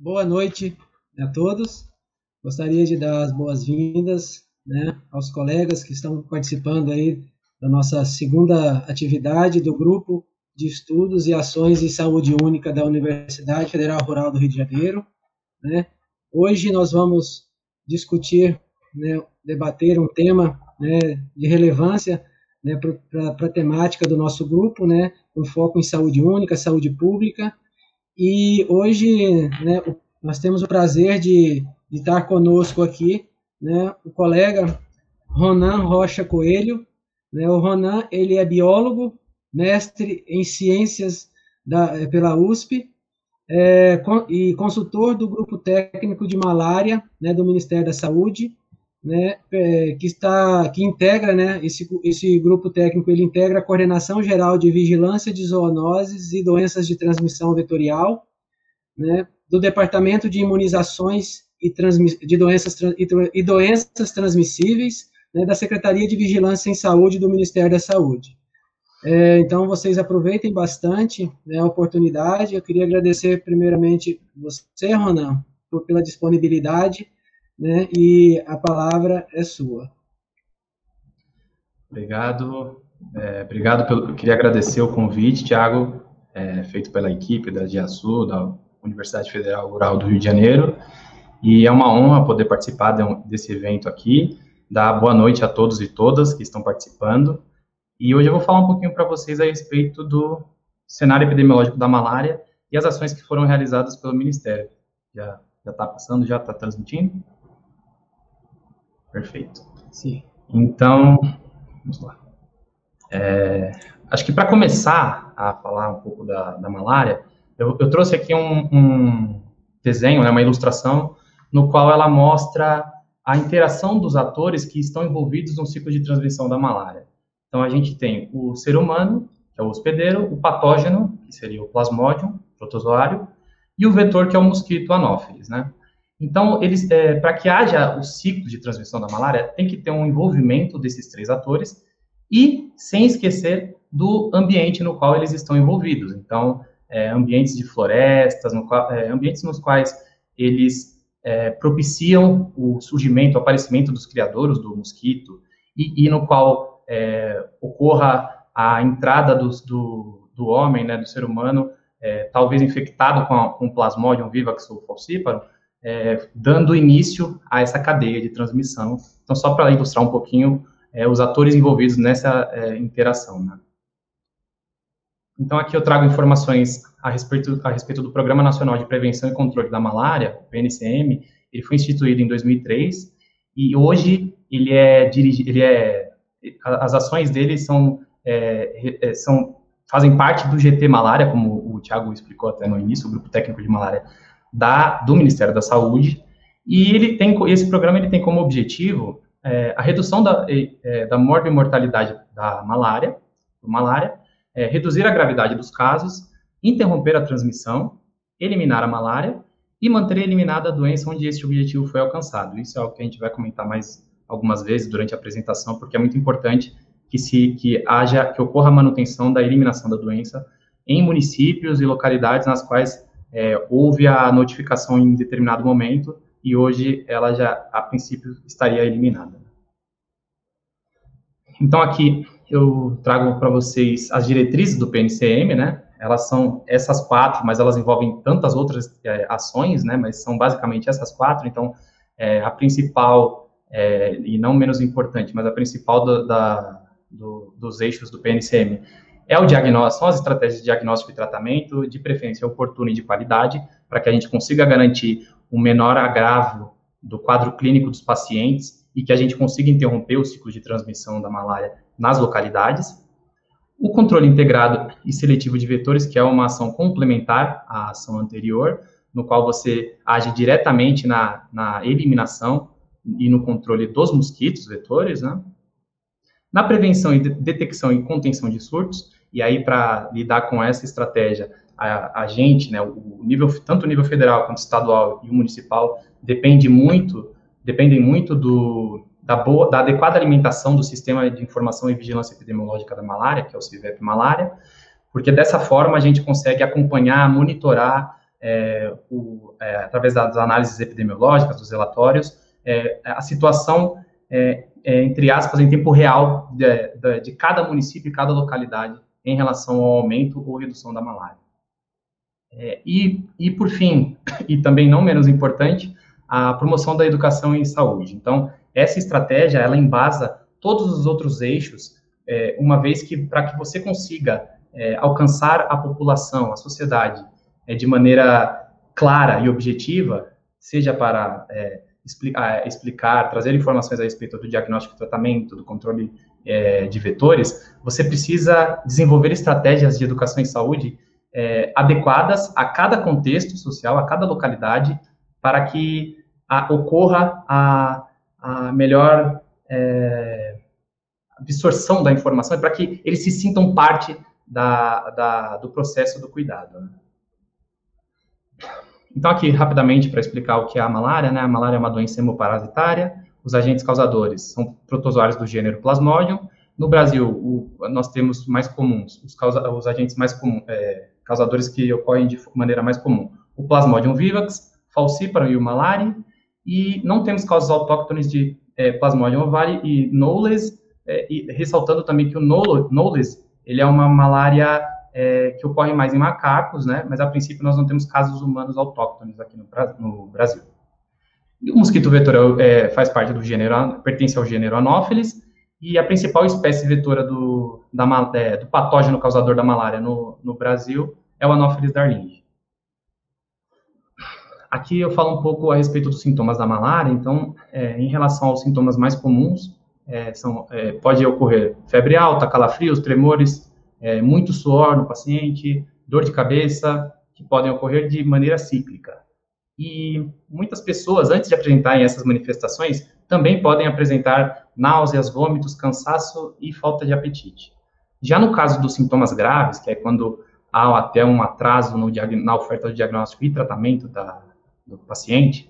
Boa noite a todos. Gostaria de dar as boas-vindas, né, aos colegas que estão participando aí da nossa segunda atividade do Grupo de Estudos e Ações em Saúde Única da Universidade Federal Rural do Rio de Janeiro, né. Hoje nós vamos discutir, né, debater um tema, né, de relevância, né, para a temática do nosso grupo, né, com foco em saúde única, saúde pública. E hoje, né, nós temos o prazer de estar conosco aqui, né, o colega Ronan Rocha Coelho, né. O Ronan, ele é biólogo, mestre em ciências pela USP, e consultor do grupo técnico de malária, né, do Ministério da Saúde, né, que integra, né, esse grupo técnico, ele integra a Coordenação Geral de Vigilância de Zoonoses e Doenças de Transmissão Vetorial, né, do Departamento de Imunizações e Doenças Transmissíveis, né, da Secretaria de Vigilância em Saúde do Ministério da Saúde. Então, vocês aproveitem bastante, né, a oportunidade. Eu queria agradecer primeiramente você, Ronan, pela disponibilidade, né, e a palavra é sua. Obrigado. Eu queria agradecer o convite, Thiago, feito pela equipe da GIASU, da Universidade Federal Rural do Rio de Janeiro, e é uma honra poder participar desse evento aqui, dar boa noite a todos e todas que estão participando, e hoje eu vou falar um pouquinho para vocês a respeito do cenário epidemiológico da malária e as ações que foram realizadas pelo Ministério. Já está passando, já está transmitindo? Perfeito. Sim. Então, vamos lá. Acho que para começar a falar um pouco da malária, eu trouxe aqui um desenho, né, uma ilustração, no qual ela mostra a interação dos atores que estão envolvidos no ciclo de transmissão da malária. Então, a gente tem o ser humano, que é o hospedeiro, o patógeno, que seria o plasmodium, protozoário, e o vetor, que é o mosquito anófeles, né? Então, para que haja o ciclo de transmissão da malária, tem que ter um envolvimento desses três atores e sem esquecer do ambiente no qual eles estão envolvidos. Então, ambientes de florestas, ambientes nos quais eles propiciam o surgimento, o aparecimento dos criadouros do mosquito e no qual ocorra a entrada do homem, né, do ser humano, talvez infectado com o Plasmodium vivax ou falciparum, dando início a essa cadeia de transmissão. Então, só para ilustrar um pouquinho os atores envolvidos nessa interação, né? Então, aqui eu trago informações a respeito do Programa Nacional de Prevenção e Controle da Malária, o PNCM. Ele foi instituído em 2003 e hoje as ações dele fazem parte do GT Malária, como o Thiago explicou até no início, o Grupo Técnico de Malária do Ministério da Saúde, e esse programa tem como objetivo a redução da morte e mortalidade da malária, reduzir a gravidade dos casos, interromper a transmissão, eliminar a malária e manter eliminada a doença onde esse objetivo foi alcançado. Isso é algo que a gente vai comentar mais algumas vezes durante a apresentação, porque é muito importante que ocorra a manutenção da eliminação da doença em municípios e localidades nas quais houve a notificação em determinado momento e hoje ela já, a princípio, estaria eliminada. Então, aqui eu trago para vocês as diretrizes do PNCM, né? Elas são essas 4, mas elas envolvem tantas outras ações, né? Mas são basicamente essas 4. Então, a principal, e não menos importante, mas a principal dos eixos do PNCM é o diagnóstico, são as estratégias de diagnóstico e tratamento, de preferência oportuna e de qualidade, para que a gente consiga garantir um menor agravo do quadro clínico dos pacientes e que a gente consiga interromper o ciclo de transmissão da malária nas localidades. O controle integrado e seletivo de vetores, que é uma ação complementar à ação anterior, no qual você age diretamente na eliminação e no controle dos mosquitos vetores, né? Na prevenção e detecção e contenção de surtos, e aí para lidar com essa estratégia, a gente, né, tanto o nível federal quanto estadual e o municipal, dependem muito da adequada alimentação do Sistema de Informação e Vigilância Epidemiológica da Malária, que é o CIVEP Malária, porque dessa forma a gente consegue acompanhar, monitorar através das análises epidemiológicas, dos relatórios, a situação, entre aspas, em tempo real de cada município e cada localidade em relação ao aumento ou redução da malária. E por fim, e também não menos importante, a promoção da educação em saúde. Então, essa estratégia, ela embasa todos os outros eixos, uma vez que, para que você consiga alcançar a população, a sociedade, de maneira clara e objetiva, seja para explicar, trazer informações a respeito do diagnóstico e tratamento, do controle de vetores, você precisa desenvolver estratégias de educação em saúde adequadas a cada contexto social, a cada localidade, para que ocorra a melhor absorção da informação e para que eles se sintam parte do processo do cuidado, né? Então, aqui, rapidamente, para explicar o que é a malária, né? A malária é uma doença hemoparasitária. Os agentes causadores são protozoários do gênero Plasmodium. No Brasil, nós temos mais comuns, os agentes mais comuns, causadores que ocorrem de maneira mais comum. O Plasmodium vivax, Falciparum e o malari. E não temos causas autóctones de Plasmodium ovari e Knowles, e ressaltando também que o Knowles, ele é uma malária que ocorre mais em macacos, né? Mas a princípio nós não temos casos humanos autóctones aqui no Brasil. E o mosquito vetor faz parte do gênero, pertence ao gênero Anopheles, e a principal espécie vetora do patógeno causador da malária no Brasil é o Anopheles darlingi. Aqui eu falo um pouco a respeito dos sintomas da malária. Então, em relação aos sintomas mais comuns, pode ocorrer febre alta, calafrios, tremores, muito suor no paciente, dor de cabeça, que podem ocorrer de maneira cíclica. E muitas pessoas, antes de apresentarem essas manifestações, também podem apresentar náuseas, vômitos, cansaço e falta de apetite. Já no caso dos sintomas graves, que é quando há até um atraso na oferta do diagnóstico e tratamento do paciente,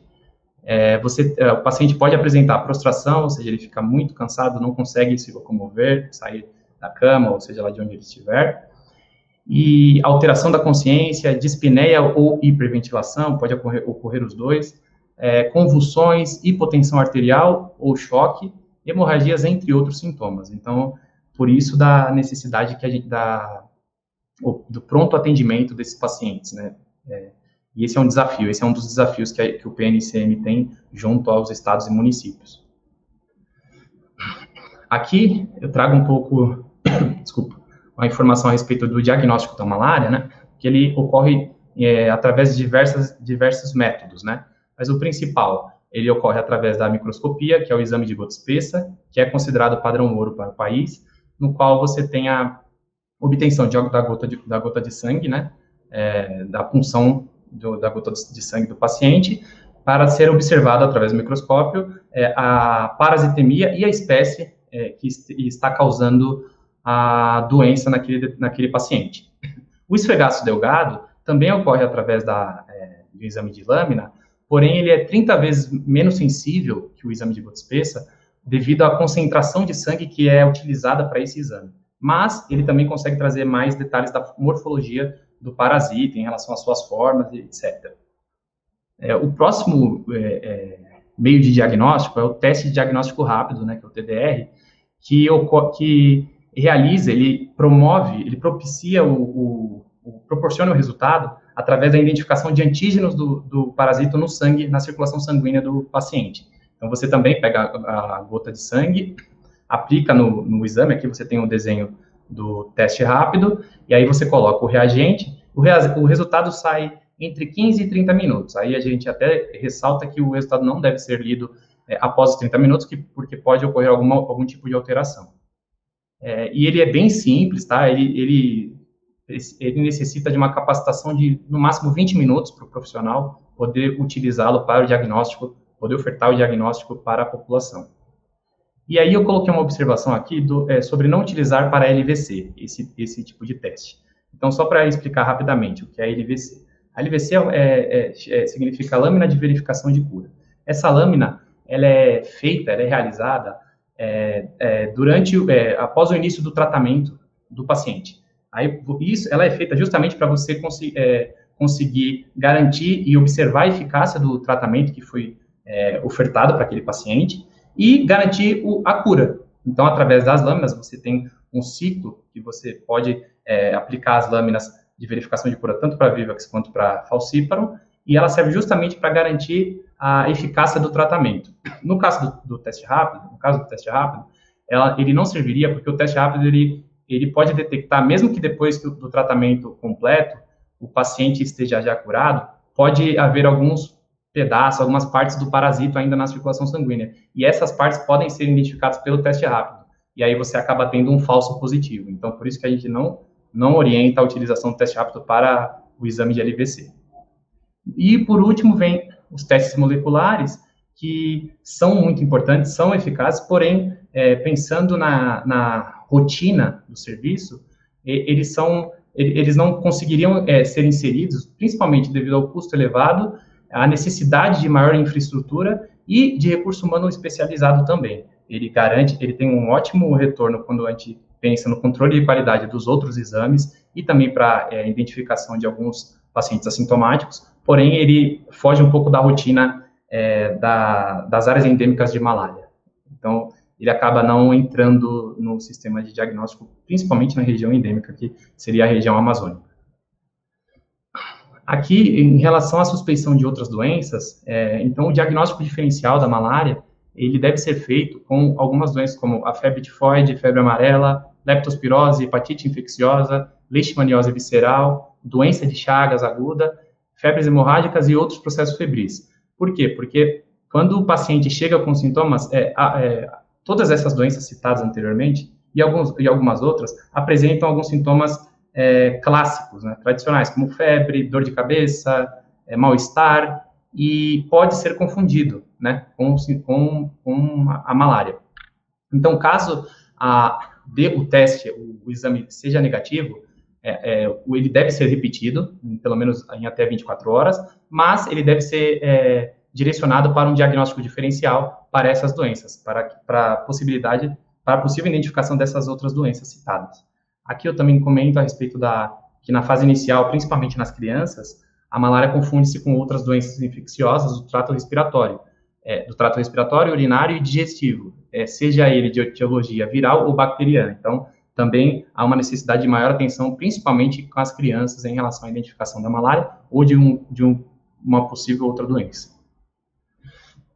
o paciente pode apresentar prostração, ou seja, ele fica muito cansado, não consegue se locomover, sair da cama, ou seja, lá de onde ele estiver, e alteração da consciência, dispneia ou hiperventilação, pode ocorrer os dois, convulsões, hipotensão arterial ou choque, hemorragias, entre outros sintomas. Então, por isso da necessidade do pronto atendimento desses pacientes, né? E esse é um desafio, esse é um dos desafios que o PNCM tem junto aos estados e municípios. Aqui eu trago um pouco, uma informação a respeito do diagnóstico da malária, né? Que ele ocorre através de diversos métodos, né? Mas o principal, ele ocorre através da microscopia, que é o exame de gota espessa, que é considerado padrão ouro para o país, no qual você tem a obtenção da gota de sangue, né? Da punção da gota de sangue do paciente, para ser observado através do microscópio a parasitemia e a espécie que está causando a doença naquele paciente. O esfregaço delgado também ocorre através do exame de lâmina, porém ele é 30 vezes menos sensível que o exame de gota espessa, devido à concentração de sangue que é utilizada para esse exame. Mas ele também consegue trazer mais detalhes da morfologia do parasita em relação às suas formas, etc. O próximo meio de diagnóstico é o teste de diagnóstico rápido, né, que é o TDR, que realiza, ele propicia proporciona o resultado através da identificação de antígenos do parasita no sangue, na circulação sanguínea do paciente. Então, você também pega a gota de sangue, aplica no exame, aqui você tem o desenho do teste rápido, e aí você coloca o reagente, o resultado sai entre 15 e 30 minutos. Aí a gente até ressalta que o resultado não deve ser lido após os 30 minutos, porque pode ocorrer algum tipo de alteração. E ele é bem simples, tá? Ele necessita de uma capacitação de, no máximo, 20 minutos para o profissional poder utilizá-lo para o diagnóstico, poder ofertar o diagnóstico para a população. E aí eu coloquei uma observação aqui sobre não utilizar para LVC, esse tipo de teste. Então, só para explicar rapidamente o que é LVC. A LVC significa Lâmina de Verificação de Cura. Essa lâmina, ela é realizada após o início do tratamento do paciente. Aí, ela é feita justamente para você conseguir garantir e observar a eficácia do tratamento que foi ofertado para aquele paciente e garantir a cura. Então, através das lâminas, você tem um ciclo que você pode aplicar as lâminas de verificação de cura tanto para Vivax quanto para Falciparum, e ela serve justamente para garantir a eficácia do tratamento. No caso do teste rápido, ele não serviria porque o teste rápido ele pode detectar, mesmo que depois do tratamento completo, o paciente esteja já curado, pode haver alguns pedaços, algumas partes do parasito ainda na circulação sanguínea. E essas partes podem ser identificadas pelo teste rápido. E aí você acaba tendo um falso positivo. Então, por isso que a gente não orienta a utilização do teste rápido para o exame de LVC. E, por último, vem os testes moleculares, que são muito importantes, são eficazes, porém, pensando na rotina do serviço, eles não conseguiriam ser inseridos, principalmente devido ao custo elevado, à necessidade de maior infraestrutura e de recurso humano especializado também. Ele tem um ótimo retorno quando a gente pensa no controle de qualidade dos outros exames e também para identificação de alguns pacientes assintomáticos, porém ele foge um pouco da rotina das áreas endêmicas de malária. Então, ele acaba não entrando no sistema de diagnóstico, principalmente na região endêmica, que seria a região amazônica. Aqui, em relação à suspeição de outras doenças, então o diagnóstico diferencial da malária, ele deve ser feito com algumas doenças como a febre tifoide, febre amarela, leptospirose, hepatite infecciosa, leishmaniose visceral, doença de Chagas aguda, febres hemorrágicas e outros processos febris. Por quê? Porque quando o paciente chega com sintomas, todas essas doenças citadas anteriormente e algumas outras apresentam alguns sintomas clássicos, né, tradicionais, como febre, dor de cabeça, mal-estar, e pode ser confundido, né, com a malária. Então, caso o teste, o exame seja negativo, ele deve ser repetido, pelo menos em até 24 horas, mas ele deve ser direcionado para um diagnóstico diferencial para essas doenças, para a possível identificação dessas outras doenças citadas. Aqui eu também comento a respeito que na fase inicial, principalmente nas crianças, a malária confunde-se com outras doenças infecciosas do trato respiratório, urinário e digestivo, seja ele de etiologia viral ou bacteriana. Então, também há uma necessidade de maior atenção, principalmente com as crianças, em relação à identificação da malária ou de uma possível outra doença.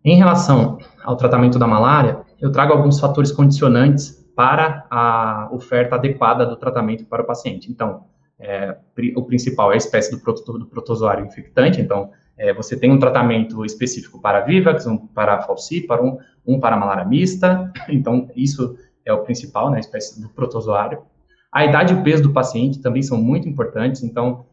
Em relação ao tratamento da malária, eu trago alguns fatores condicionantes para a oferta adequada do tratamento para o paciente. Então, o principal é a espécie do protozoário infectante. Então, você tem um tratamento específico para Vivax, um para Falciparum, um para malária mista. Então, isso é o principal, né, a espécie do protozoário. A idade e o peso do paciente também são muito importantes. Então,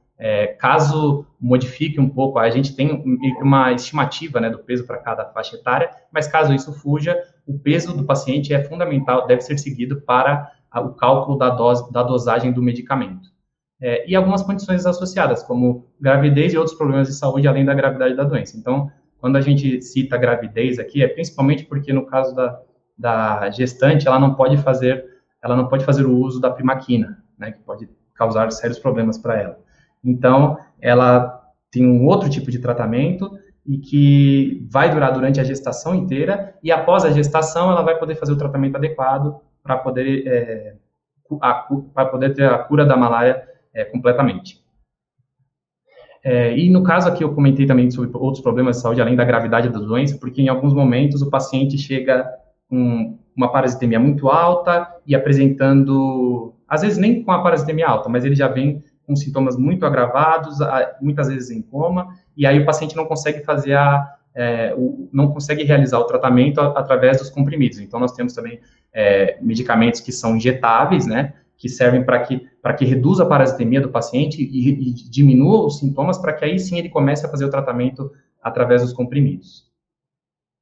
caso modifique um pouco, a gente tem uma estimativa, né, do peso para cada faixa etária, mas caso isso fuja, o peso do paciente é fundamental, deve ser seguido para o cálculo da dosagem do medicamento. E algumas condições associadas, como gravidez e outros problemas de saúde, além da gravidade da doença. Então, quando a gente cita gravidez aqui, é principalmente porque no caso da gestante, ela não pode fazer o uso da primaquina, né, que pode causar sérios problemas para ela. Então, ela tem um outro tipo de tratamento e que vai durar durante a gestação inteira, e após a gestação ela vai poder fazer o tratamento adequado para poder ter a cura da malária completamente. E no caso aqui eu comentei também sobre outros problemas de saúde, além da gravidade da doença, porque em alguns momentos o paciente chega com uma parasitemia muito alta e apresentando, às vezes nem com a parasitemia alta, mas ele já vem com sintomas muito agravados, muitas vezes em coma, e aí o paciente não consegue não consegue realizar o tratamento através dos comprimidos. Então, nós temos também medicamentos que são injetáveis, né, que servem para que reduza a parasitemia do paciente e diminua os sintomas, para que aí sim ele comece a fazer o tratamento através dos comprimidos.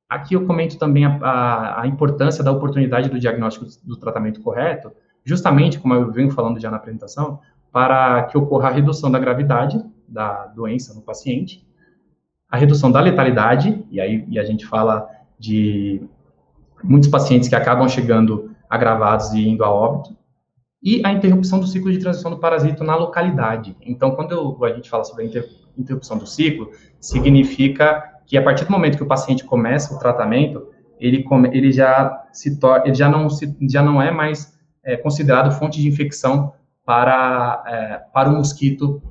Aqui eu comento também a importância da oportunidade do diagnóstico do tratamento correto, justamente, como eu venho falando já na apresentação, para que ocorra a redução da gravidade da doença no paciente, a redução da letalidade, e a gente fala de muitos pacientes que acabam chegando agravados e indo a óbito, e a interrupção do ciclo de transmissão do parasito na localidade. Então, quando a gente fala sobre a interrupção do ciclo, significa que a partir do momento que o paciente começa o tratamento, ele já não é mais considerado fonte de infecção para o mosquito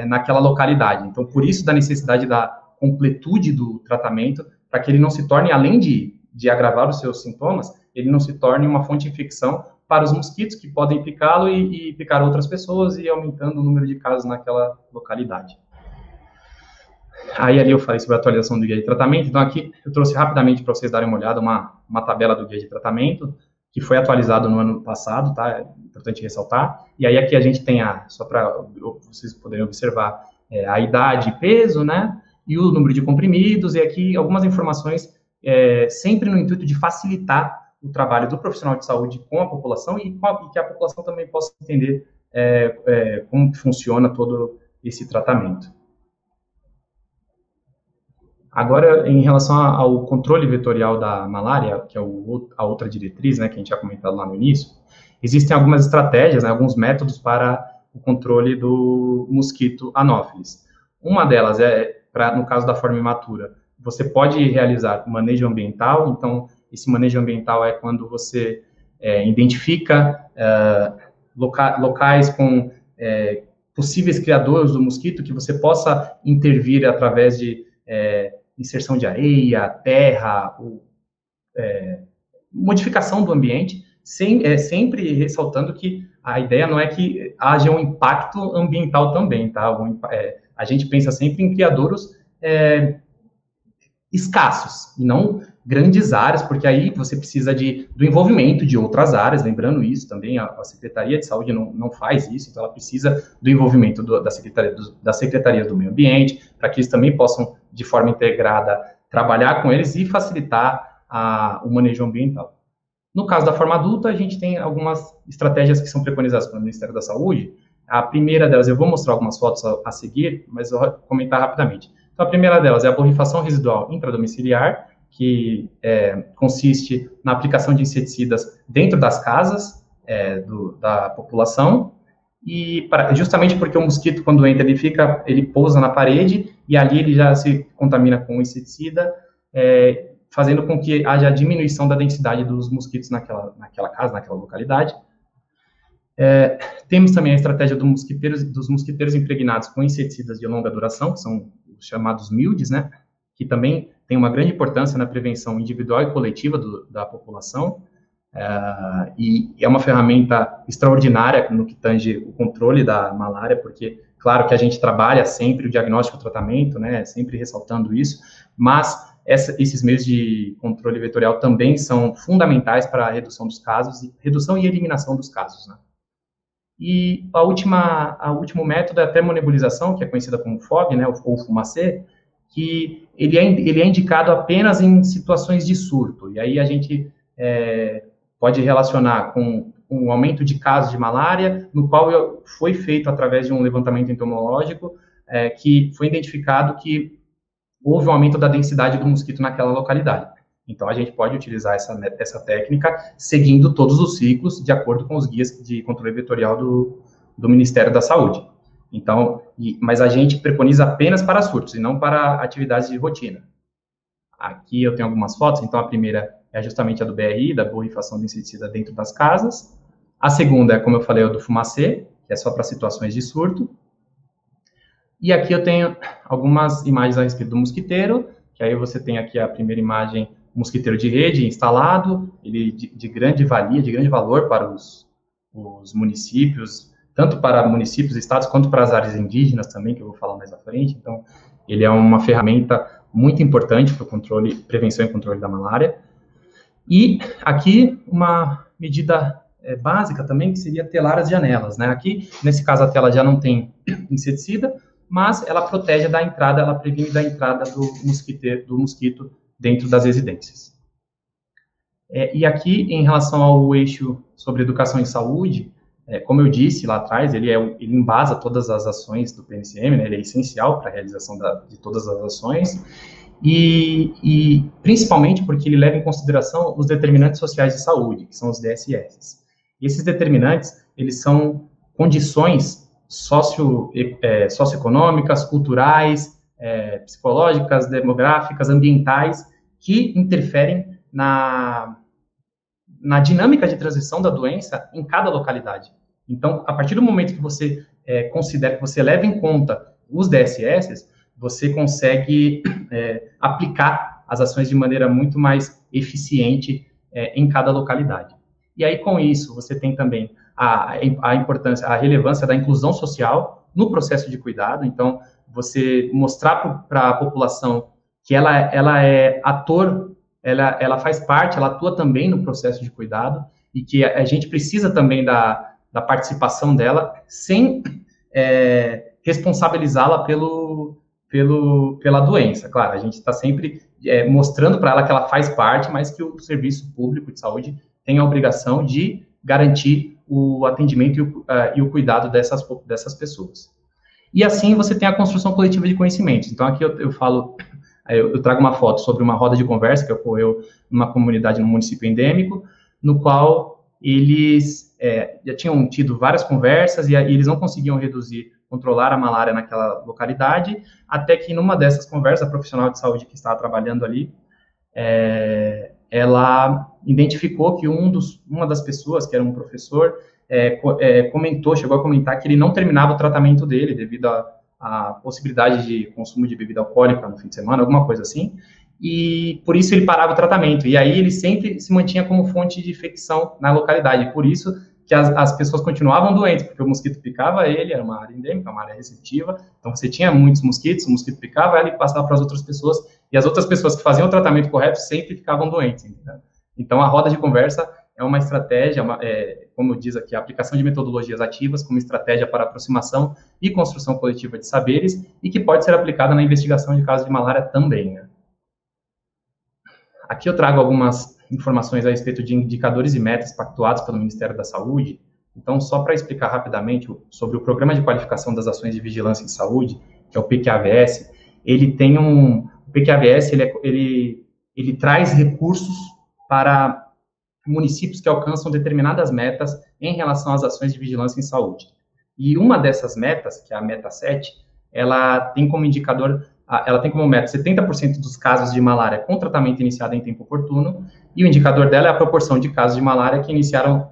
naquela localidade. Então, por isso da necessidade da completude do tratamento, para que ele não se torne, além de agravar os seus sintomas, ele não se torne uma fonte de infecção para os mosquitos que podem picá-lo e picar outras pessoas e aumentando o número de casos naquela localidade. Aí ali eu falei sobre a atualização do guia de tratamento, então aqui eu trouxe rapidamente para vocês darem uma olhada, uma tabela do guia de tratamento, que foi atualizado no ano passado, tá? É importante ressaltar. E aí aqui a gente tem, só para vocês poderem observar, a idade e peso, né? E o número de comprimidos, e aqui algumas informações, sempre no intuito de facilitar o trabalho do profissional de saúde com a população e que a população também possa entender como funciona todo esse tratamento. Agora, em relação ao controle vetorial da malária, que é a outra diretriz, né, que a gente já comentado lá no início, existem algumas estratégias, né, alguns métodos para o controle do mosquito Anopheles. Uma delas no caso da forma imatura, você pode realizar manejo ambiental. Então, esse manejo ambiental é quando você identifica locais com possíveis criadores do mosquito, que você possa intervir através de inserção de areia, terra, modificação do ambiente, sempre ressaltando que a ideia não é que haja um impacto ambiental também, tá? A gente pensa sempre em criadouros escassos, e não grandes áreas, porque aí você precisa do envolvimento de outras áreas, lembrando isso também, a Secretaria de Saúde não faz isso, então ela precisa do envolvimento da Secretaria do Meio Ambiente, para que eles também possam, de forma integrada, trabalhar com eles e facilitar o manejo ambiental. No caso da forma adulta, a gente tem algumas estratégias que são preconizadas pelo Ministério da Saúde. A primeira delas, eu vou mostrar algumas fotos a seguir, mas eu vou comentar rapidamente. Então, a primeira delas é a borrifação residual intradomiciliar, que consiste na aplicação de inseticidas dentro das casas da população, e justamente porque o mosquito, quando entra, ele pousa na parede, e ali ele já se contamina com o inseticida, fazendo com que haja a diminuição da densidade dos mosquitos naquela casa, naquela localidade. Temos também a estratégia dos mosquiteiros impregnados com inseticidas de longa duração, que são os chamados MILDs, né, que também tem uma grande importância na prevenção individual e coletiva da população, e é uma ferramenta extraordinária no que tange o controle da malária, porque, claro que a gente trabalha sempre o diagnóstico e o tratamento, né, sempre ressaltando isso, mas esses meios de controle vetorial também são fundamentais para a redução dos casos, redução e eliminação dos casos, né. E o último método é a termonebulização, que é conhecida como FOG, né, ou fumacê, que ele é indicado apenas em situações de surto. E aí a gente pode relacionar com um aumento de casos de malária, no qual foi feito através de um levantamento entomológico, que foi identificado que houve um aumento da densidade do mosquito naquela localidade. Então, a gente pode utilizar essa técnica seguindo todos os ciclos, de acordo com os guias de controle vetorial do Ministério da Saúde. Então, mas a gente preconiza apenas para surtos, e não para atividades de rotina. Aqui eu tenho algumas fotos. Então, a primeira é justamente a do BRI, da borrifação de inseticida dentro das casas. A segunda é, como eu falei, a do fumacê, que é só para situações de surto. E aqui eu tenho algumas imagens a respeito do mosquiteiro, que aí você tem aqui a primeira imagem, mosquiteiro de rede instalado, ele de grande valia, de grande valor para os municípios, tanto para municípios, estados, quanto para as áreas indígenas também, que eu vou falar mais à frente. Então, ele é uma ferramenta muito importante para o controle, prevenção e controle da malária. E aqui, uma medida básica também, que seria telar as janelas, né? Aqui, nesse caso, a tela já não tem inseticida, mas ela protege da entrada, ela previne da entrada do mosquito dentro das residências. E aqui, em relação ao eixo sobre educação e saúde, como eu disse lá atrás, ele embasa todas as ações do PNCM, né, ele é essencial para a realização de todas as ações, e principalmente porque ele leva em consideração os determinantes sociais de saúde, que são os DSS. E esses determinantes, eles são condições socioeconômicas, culturais, psicológicas, demográficas, ambientais, que interferem na dinâmica de transmissão da doença em cada localidade. Então, a partir do momento que você considera, que você leva em conta os DSS, você consegue aplicar as ações de maneira muito mais eficiente em cada localidade. E aí, com isso, você tem também a importância, a relevância da inclusão social no processo de cuidado. Então, você mostrar para a população que ela é ator, ela faz parte, ela atua também no processo de cuidado, e que a gente precisa também da participação dela, sem responsabilizá-la pela doença. Claro, a gente está sempre mostrando para ela que ela faz parte, mas que o serviço público de saúde tem a obrigação de garantir o atendimento e o cuidado dessas pessoas. E assim você tem a construção coletiva de conhecimentos. Então aqui eu trago uma foto sobre uma roda de conversa que ocorreu numa comunidade no município endêmico, no qual eles já tinham tido várias conversas e eles não conseguiam controlar a malária naquela localidade, até que numa dessas conversas, a profissional de saúde que estava trabalhando ali, ela identificou que uma das pessoas, que era um professor, chegou a comentar que ele não terminava o tratamento dele devido a possibilidade de consumo de bebida alcoólica no fim de semana, alguma coisa assim, e por isso ele parava o tratamento. E aí ele sempre se mantinha como fonte de infecção na localidade, por isso que as pessoas continuavam doentes, porque o mosquito picava ele, era uma área endêmica, uma área receptiva, então você tinha muitos mosquitos, o mosquito picava ela e passava para as outras pessoas, e as outras pessoas que faziam o tratamento correto sempre ficavam doentes. Entendeu? Então a roda de conversa é uma estratégia, como diz aqui, a aplicação de metodologias ativas como estratégia para aproximação e construção coletiva de saberes, e que pode ser aplicada na investigação de casos de malária também. Né? Aqui eu trago algumas informações a respeito de indicadores e metas pactuados pelo Ministério da Saúde. Então, só para explicar rapidamente sobre o Programa de Qualificação das Ações de Vigilância em Saúde, que é o PQAVS, o PQAVS, ele traz recursos para municípios que alcançam determinadas metas em relação às ações de vigilância em saúde. E uma dessas metas, que é a meta 7, ela tem como meta 70% dos casos de malária com tratamento iniciado em tempo oportuno, e o indicador dela é a proporção de casos de malária que iniciaram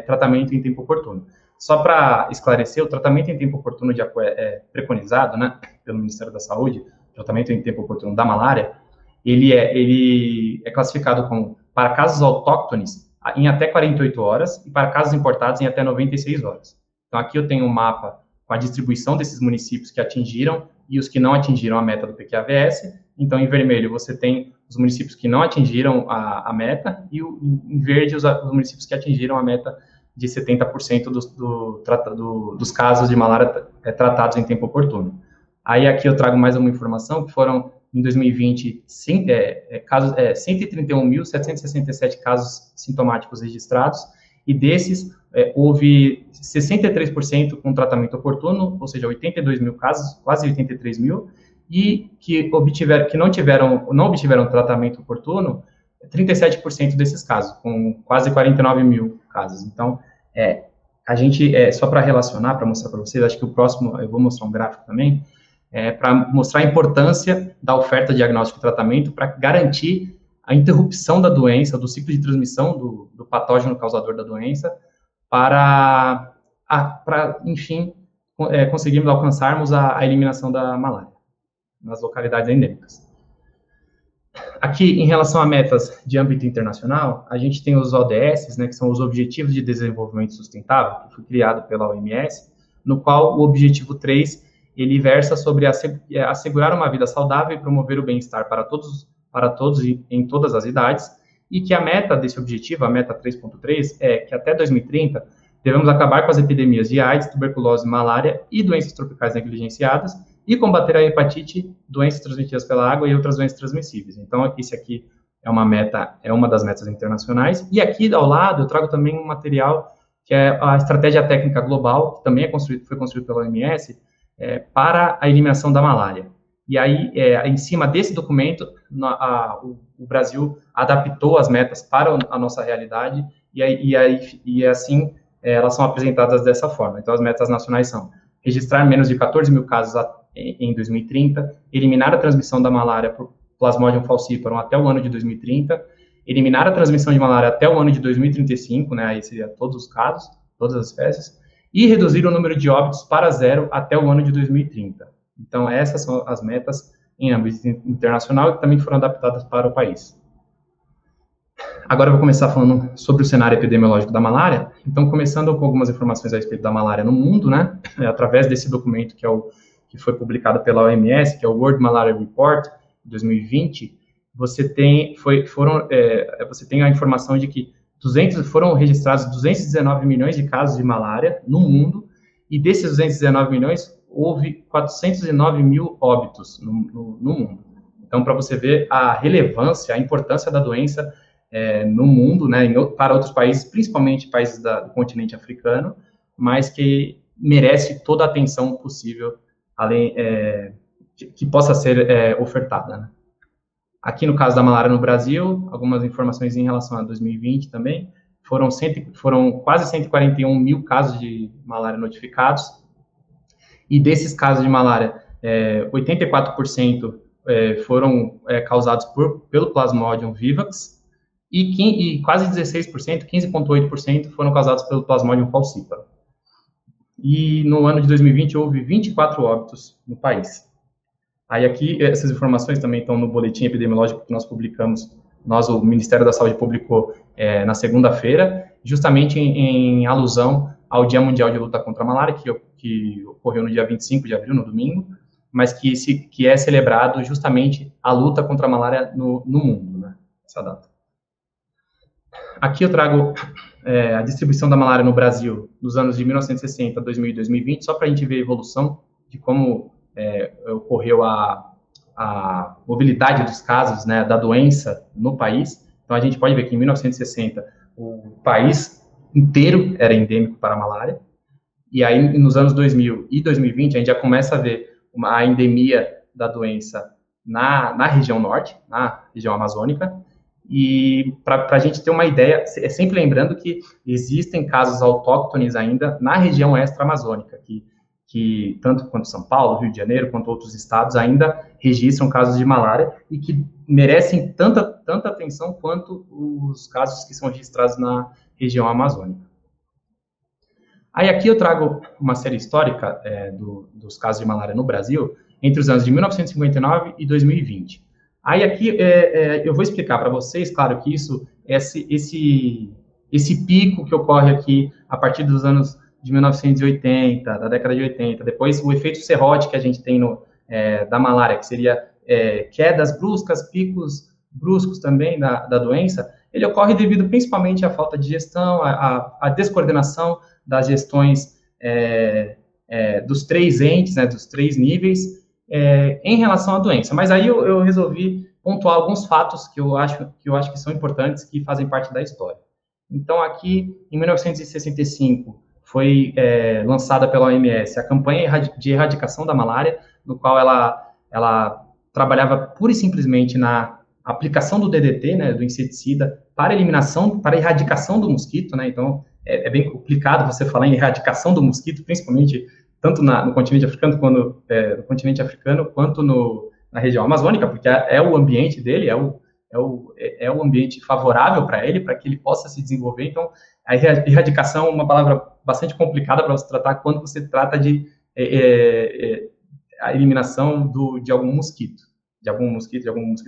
tratamento em tempo oportuno. Só para esclarecer, o tratamento em tempo oportuno preconizado, né, pelo Ministério da Saúde, tratamento em tempo oportuno da malária, ele é classificado para casos autóctones em até 48 horas e para casos importados em até 96 horas. Então, aqui eu tenho um mapa com a distribuição desses municípios que atingiram e os que não atingiram a meta do PQAVS. Então, em vermelho, você tem os municípios que não atingiram a meta, e em verde, os municípios que atingiram a meta de 70% dos casos de malária tratados em tempo oportuno. Aí, aqui eu trago mais uma informação, que foram, em 2020, 131.767 casos sintomáticos registrados, e desses, houve 63% com tratamento oportuno, ou seja, 82 mil casos, quase 83 mil, e que não obtiveram tratamento oportuno, 37% desses casos, com quase 49 mil casos. Então, a gente, só para relacionar, para mostrar para vocês, acho que o próximo, eu vou mostrar um gráfico também, para mostrar a importância da oferta diagnóstico e tratamento para garantir a interrupção da doença, do ciclo de transmissão do patógeno causador da doença, para enfim, conseguirmos alcançarmos a eliminação da malária nas localidades endêmicas. Aqui, em relação a metas de âmbito internacional, a gente tem os ODS, né, que são os Objetivos de Desenvolvimento Sustentável, que foi criado pela OMS, no qual o objetivo 3, ele versa sobre assegurar uma vida saudável e promover o bem-estar para todos em todas as idades, e que a meta desse objetivo, a meta 3.3, é que até 2030 devemos acabar com as epidemias de AIDS, tuberculose, malária e doenças tropicais negligenciadas, e combater a hepatite, doenças transmitidas pela água e outras doenças transmissíveis. Então, esse aqui é uma das metas internacionais. E aqui, ao lado, eu trago também um material que é a Estratégia Técnica Global, que também foi construído pela OMS, para a eliminação da malária. E aí, em cima desse documento, o Brasil adaptou as metas para a nossa realidade, e assim elas são apresentadas dessa forma. Então, as metas nacionais são registrar menos de 14 mil casos em 2030, eliminar a transmissão da malária por Plasmodium falciparum até o ano de 2030, eliminar a transmissão de malária até o ano de 2035, né, aí seria todos os casos, todas as espécies, e reduzir o número de óbitos para zero até o ano de 2030. Então, essas são as metas em âmbito internacional que também foram adaptadas para o país. Agora eu vou começar falando sobre o cenário epidemiológico da malária. Então, começando com algumas informações a respeito da malária no mundo, né, através desse documento que foi publicado pela OMS, que é o World Malaria Report, de 2020, você tem a informação de que foram registrados 219 milhões de casos de malária no mundo, e desses 219 milhões, houve 409 mil óbitos no mundo. Então, para você ver a relevância, a importância da doença no mundo, né, para outros países, principalmente países do continente africano, mas que merece toda a atenção possível, além que possa ser ofertada, né? Aqui no caso da malária no Brasil, algumas informações em relação a 2020 também, foram quase 141 mil casos de malária notificados, e desses casos de malária, 84% foram causados pelo Plasmodium vivax, e quase 16%, 15,8% foram causados pelo Plasmodium falciparum. E no ano de 2020 houve 24 óbitos no país. Aí aqui, essas informações também estão no boletim epidemiológico que nós publicamos, o Ministério da Saúde publicou na segunda-feira, justamente em alusão ao Dia Mundial de Luta contra a Malária, que ocorreu no dia 25 de abril, no domingo, mas que é celebrado justamente a luta contra a malária no mundo, né, essa data. Aqui eu trago a distribuição da malária no Brasil nos anos de 1960, 2000 e 2020, só para a gente ver a evolução de como ocorreu a mobilidade dos casos, né, da doença no país. Então, a gente pode ver que em 1960 o país inteiro era endêmico para a malária, e aí nos anos 2000 e 2020 a gente já começa a ver a endemia da doença na região norte, na região amazônica. E para a gente ter uma ideia, sempre lembrando que existem casos autóctones ainda na região extra-amazônica, que tanto quanto São Paulo, Rio de Janeiro, quanto outros estados ainda registram casos de malária e que merecem tanta atenção quanto os casos que são registrados na região amazônica. Aí aqui eu trago uma série histórica dos casos de malária no Brasil entre os anos de 1959 e 2020. Aí aqui eu vou explicar para vocês, claro que esse pico que ocorre aqui a partir dos anos de 1980, da década de 80, depois o efeito serrote que a gente tem da malária, que seria quedas bruscas, picos bruscos também da doença, ele ocorre devido principalmente à falta de gestão, à descoordenação das gestões dos três entes, né, dos três níveis, em relação à doença. Mas aí eu resolvi pontuar alguns fatos que eu acho que são importantes, que fazem parte da história. Então, aqui, em 1965, foi lançada pela OMS a campanha de erradicação da malária, no qual ela trabalhava pura e simplesmente na aplicação do DDT, né, do inseticida, para erradicação do mosquito, né. Então, é bem complicado você falar em erradicação do mosquito, principalmente tanto no continente africano, quanto na região amazônica, porque é o ambiente dele, é o ambiente favorável para ele, para que ele possa se desenvolver. Então, a erradicação é uma palavra bastante complicada para você tratar quando você trata de a eliminação de algum mosquito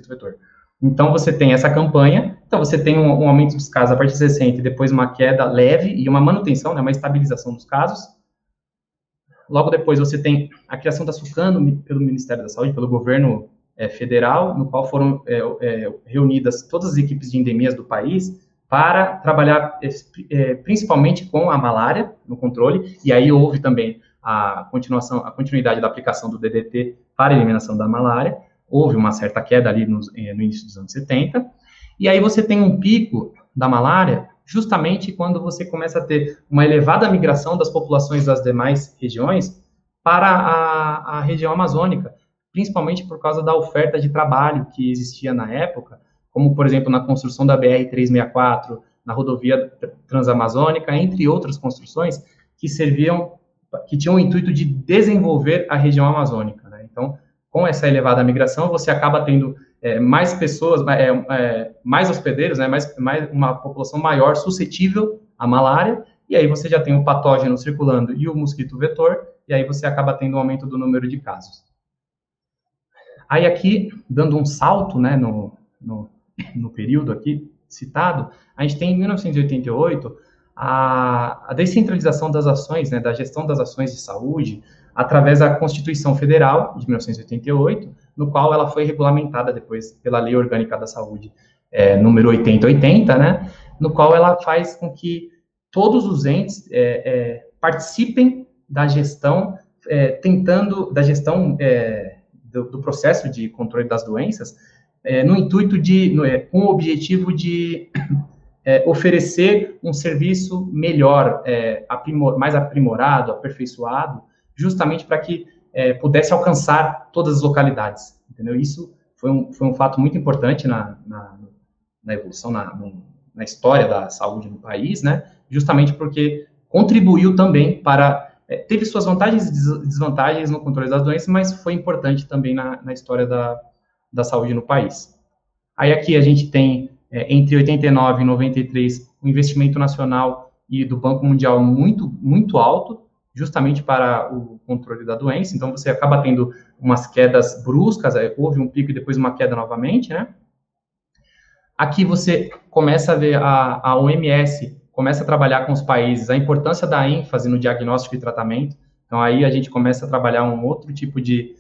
vetor. Então, você tem essa campanha, então você tem um aumento dos casos a partir de 60 e depois uma queda leve e uma manutenção, né, uma estabilização dos casos. Logo depois você tem a criação da SUCAN pelo Ministério da Saúde, pelo governo federal, no qual foram reunidas todas as equipes de endemias do país para trabalhar principalmente com a malária no controle, e aí houve também a continuidade da aplicação do DDT para a eliminação da malária. Houve uma certa queda ali no início dos anos 70, e aí você tem um pico da malária justamente quando você começa a ter uma elevada migração das populações das demais regiões para a região amazônica, principalmente por causa da oferta de trabalho que existia na época, como, por exemplo, na construção da BR-364, na rodovia transamazônica, entre outras construções que tinham o intuito de desenvolver a região amazônica, né? Então, com essa elevada migração, você acaba tendo mais pessoas, mais hospedeiros, né, uma população maior suscetível à malária, e aí você já tem o patógeno circulando e o mosquito vetor, e aí você acaba tendo um aumento do número de casos. Aí aqui, dando um salto, né, no período aqui citado, a gente tem em 1988 a descentralização das ações, né, da gestão das ações de saúde, através da Constituição Federal de 1988, no qual ela foi regulamentada depois pela Lei Orgânica da Saúde, número 8080, né, no qual ela faz com que todos os entes participem da gestão, do processo de controle das doenças, no intuito com o objetivo de oferecer um serviço melhor, mais aprimorado, aperfeiçoado, justamente para que pudesse alcançar todas as localidades, entendeu? Isso foi um fato muito importante na evolução, na história da saúde no país, né? Justamente porque contribuiu também teve suas vantagens e desvantagens no controle das doenças, mas foi importante também na história da saúde no país. Aí aqui a gente tem, entre 89 e 93, um investimento nacional e do Banco Mundial muito, muito alto, justamente para o controle da doença. Então, você acaba tendo umas quedas bruscas, houve um pico e depois uma queda novamente, né? Aqui você começa a ver a OMS começa a trabalhar com os países a importância da ênfase no diagnóstico e tratamento. Então, aí a gente começa a trabalhar um outro tipo de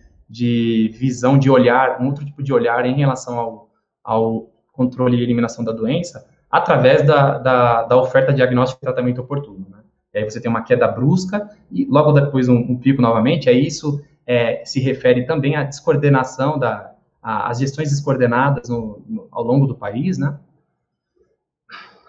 visão, de olhar, um outro tipo de olhar em relação ao controle e eliminação da doença, através da oferta de diagnóstico e tratamento oportuno, né? E aí você tem uma queda brusca e logo depois um pico novamente. Aí isso se refere também à descoordenação, às gestões descoordenadas ao longo do país, né?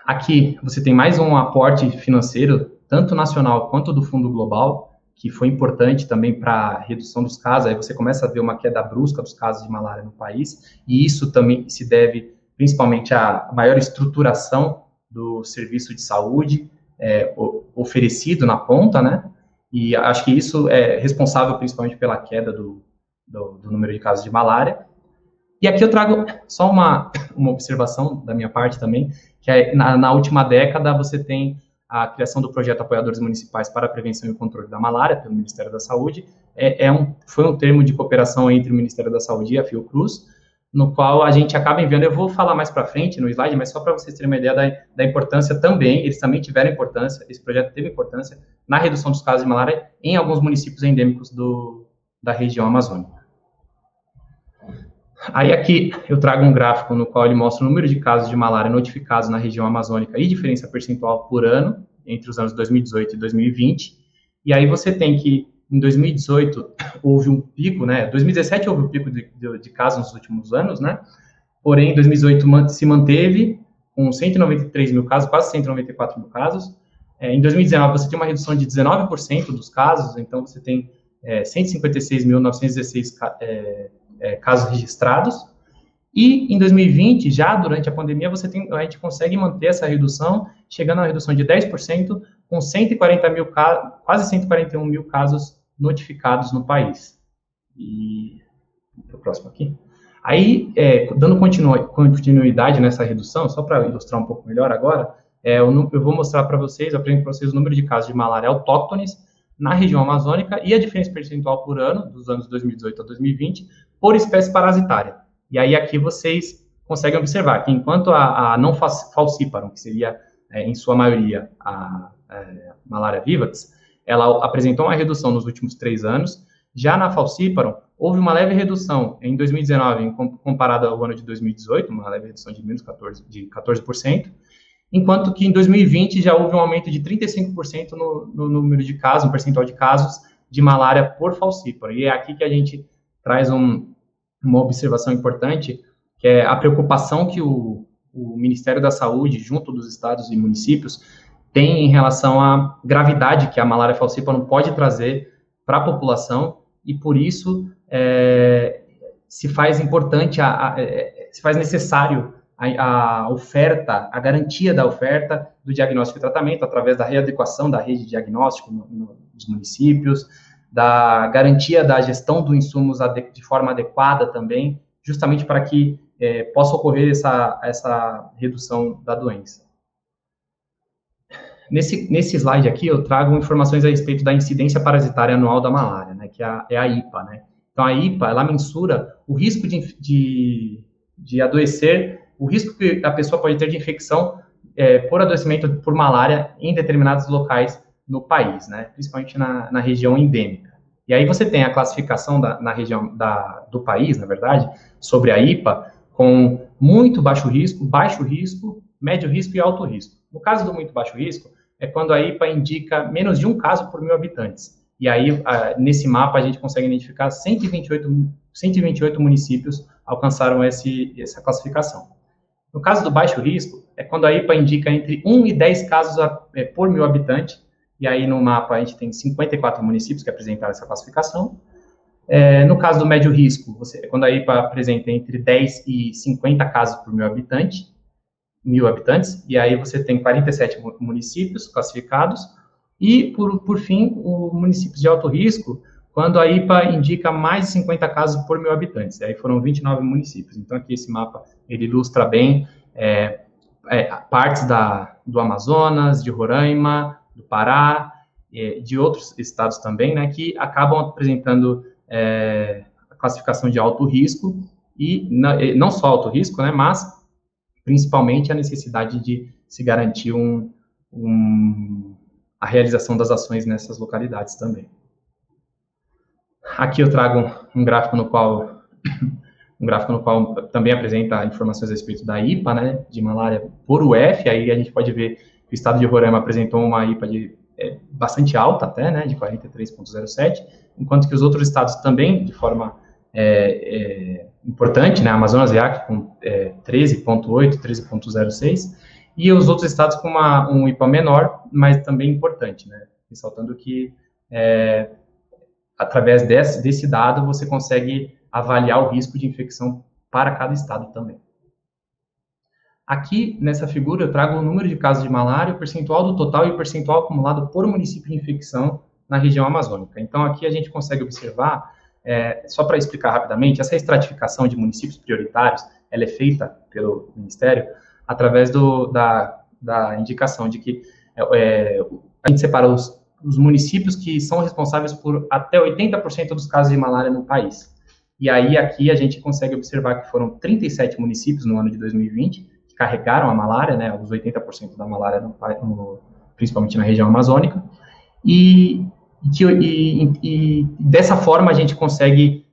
Aqui você tem mais um aporte financeiro, tanto nacional quanto do Fundo Global, que foi importante também para a redução dos casos. Aí você começa a ver uma queda brusca dos casos de malária no país, e isso também se deve principalmente à maior estruturação do serviço de saúde oferecido na ponta, né? E acho que isso é responsável principalmente pela queda do número de casos de malária. E aqui eu trago só uma observação da minha parte também, que é na última década você tem a criação do projeto Apoiadores Municipais para a Prevenção e Controle da Malária, pelo Ministério da Saúde. Foi um termo de cooperação entre o Ministério da Saúde e a Fiocruz, no qual a gente acaba enviando, eu vou falar mais para frente no slide, mas só para vocês terem uma ideia da importância também, eles também tiveram importância, esse projeto teve importância na redução dos casos de malária em alguns municípios endêmicos da região amazônica. Aí aqui eu trago um gráfico no qual ele mostra o número de casos de malária notificados na região amazônica e diferença percentual por ano, entre os anos 2018 e 2020. E aí você tem que, em 2018, houve um pico, né? 2017 houve um pico de casos nos últimos anos, né? Porém, em 2018 se manteve com 193 mil casos, quase 194 mil casos. Em 2019, você tem uma redução de 19% dos casos, então você tem 156.916 casos registrados, e em 2020, já durante a pandemia, a gente consegue manter essa redução, chegando a uma redução de 10%, com 140 mil quase 141 mil casos notificados no país. E o próximo aqui. Aí, dando continuidade nessa redução, só para ilustrar um pouco melhor agora, eu vou mostrar para vocês, eu apresento para vocês o número de casos de malária autóctones na região amazônica e a diferença percentual por ano, dos anos 2018 a 2020, por espécie parasitária. E aí aqui vocês conseguem observar que enquanto a não falciparum, que seria, em sua maioria, a malária vivax, ela apresentou uma redução nos últimos 3 anos. Já na falciparum, houve uma leve redução em 2019, comparado ao ano de 2018, uma leve redução de menos 14%, enquanto que em 2020 já houve um aumento de 35% no número de casos, no percentual de casos de malária por falciparum. E é aqui que a gente traz uma observação importante, que é a preocupação que o Ministério da Saúde, junto dos estados e municípios, tem em relação à gravidade que a malária falciparum pode trazer para a população, e por isso se faz necessário a oferta, a garantia da oferta do diagnóstico e tratamento através da readequação da rede de diagnóstico nos municípios, da garantia da gestão dos insumos de forma adequada também, justamente para que possa ocorrer essa redução da doença. Nesse slide aqui, eu trago informações a respeito da incidência parasitária anual da malária, né, que é a IPA, né. Então, a IPA, ela mensura o risco de adoecer, o risco que a pessoa pode ter de infecção por adoecimento por malária em determinados locais no país, né, principalmente na região endêmica. E aí você tem a classificação na região do país, na verdade, sobre a IPA, com muito baixo risco, médio risco e alto risco. No caso do muito baixo risco, é quando a IPA indica menos de um caso por 1.000 habitantes. E aí, nesse mapa, a gente consegue identificar 128 municípios alcançaram essa classificação. No caso do baixo risco, é quando a IPA indica entre 1 e 10 casos por 1.000 habitantes, e aí no mapa a gente tem 54 municípios que apresentaram essa classificação. No caso do médio risco, quando a IPA apresenta entre 10 e 50 casos por 1.000 habitantes, e aí você tem 47 municípios classificados, e, por fim, os municípios de alto risco, quando a IPA indica mais de 50 casos por 1.000 habitantes, e aí foram 29 municípios. Então, aqui esse mapa, ele ilustra bem partes do Amazonas, de Roraima, do Pará, de outros estados também, né, que acabam apresentando a classificação de alto risco, e não só alto risco, né, mas principalmente a necessidade de se garantir a realização das ações nessas localidades também. Aqui eu trago um gráfico no qual também apresenta informações a respeito da IPA, né, de malária por UF. Aí a gente pode ver que o estado de Roraima apresentou uma IPA bastante alta até, né, de 43,07, enquanto que os outros estados também, de forma importante, né, Amazonas e Acre com 13,8, 13,06, e os outros estados com um IPA menor, mas também importante, né, ressaltando que através desse dado você consegue avaliar o risco de infecção para cada estado também. Aqui, nessa figura, eu trago o número de casos de malária, o percentual do total e o percentual acumulado por município de infecção na região amazônica. Então, aqui a gente consegue observar, só para explicar rapidamente, essa estratificação de municípios prioritários, ela é feita pelo Ministério através da indicação de que a gente separa os municípios que são responsáveis por até 80% dos casos de malária no país. E aí, aqui, a gente consegue observar que foram 37 municípios no ano de 2020, que carregaram a malária, né, os 80% da malária, principalmente na região amazônica, e dessa forma a gente consegue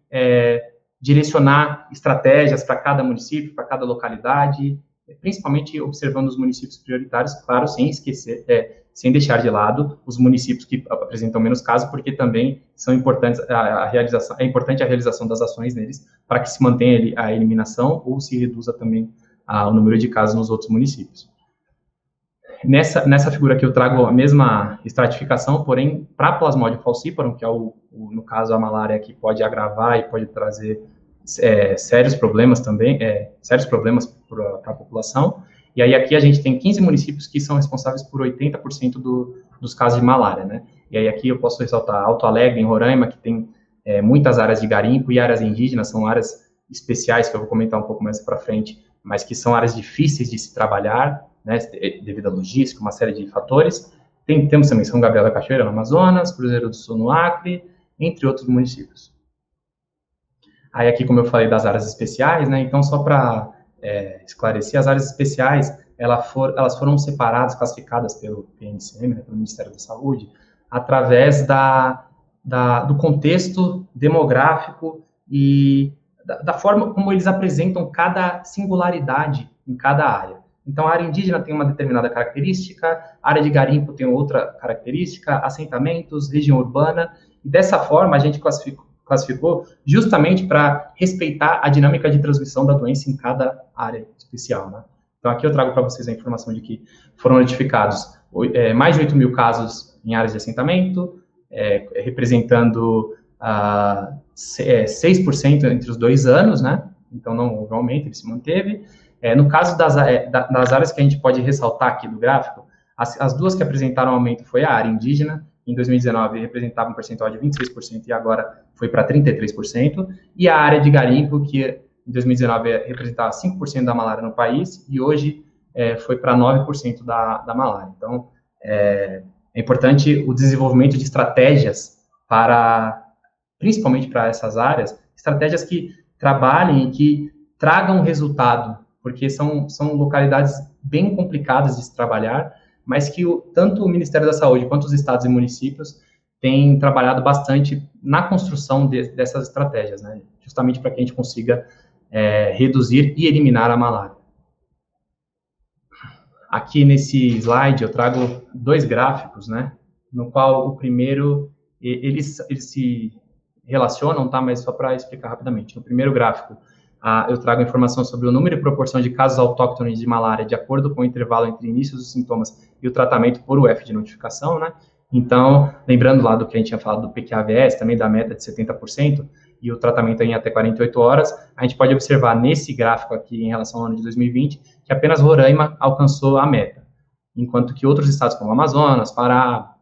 direcionar estratégias para cada município, para cada localidade, principalmente observando os municípios prioritários, claro, sem esquecer, sem deixar de lado os municípios que apresentam menos casos, porque também são importantes é importante a realização das ações neles para que se mantenha a eliminação ou se reduza também o número de casos nos outros municípios. Nessa figura aqui eu trago a mesma estratificação, porém para Plasmodium falciparum, que é no caso a malária que pode agravar e pode trazer sérios problemas também, sérios problemas para a população. E aí aqui a gente tem 15 municípios que são responsáveis por 80% dos casos de malária, né? E aí aqui eu posso ressaltar Alto Alegre, em Roraima, que tem muitas áreas de garimpo e áreas indígenas, são áreas especiais que eu vou comentar um pouco mais para frente, mas que são áreas difíceis de se trabalhar, né, devido à logística, uma série de fatores. Temos também São Gabriel da Cachoeira, no Amazonas, Cruzeiro do Sul, no Acre, entre outros municípios. Aí aqui, como eu falei, das áreas especiais, né, então só para esclarecer, as áreas especiais, elas foram separadas, classificadas pelo PNCM, né, pelo Ministério da Saúde, através do contexto demográfico e da forma como eles apresentam cada singularidade em cada área. Então, a área indígena tem uma determinada característica, a área de garimpo tem outra característica, assentamentos, região urbana, e dessa forma a gente classificou justamente para respeitar a dinâmica de transmissão da doença em cada área especial, né? Então, aqui eu trago para vocês a informação de que foram notificados mais de 8.000 casos em áreas de assentamento, representando 6% entre os 2 anos, né? Então, não houve aumento, ele se manteve. No caso das áreas que a gente pode ressaltar aqui do gráfico, as duas que apresentaram aumento foi a área indígena, em 2019 representava um percentual de 26% e agora foi para 33%, e a área de garimpo, que em 2019 representava 5% da malária no país, e hoje foi para 9% da malária. Então, é importante o desenvolvimento de estratégias principalmente para essas áreas, estratégias que trabalhem e que tragam resultado, porque são localidades bem complicadas de se trabalhar, mas que tanto o Ministério da Saúde quanto os estados e municípios têm trabalhado bastante na construção dessas estratégias, né? Justamente para que a gente consiga reduzir e eliminar a malária. Aqui nesse slide eu trago dois gráficos, né? No qual o primeiro, eles se relacionam, tá? Mas só para explicar rapidamente. No primeiro gráfico, eu trago informação sobre o número e proporção de casos autóctones de malária de acordo com o intervalo entre início dos sintomas e o tratamento por UF de notificação, né? Então, lembrando lá do que a gente tinha falado do PQAVS, também da meta de 70%, e o tratamento em até 48 horas, a gente pode observar nesse gráfico aqui, em relação ao ano de 2020, que apenas Roraima alcançou a meta, enquanto que outros estados como Amazonas, Pará,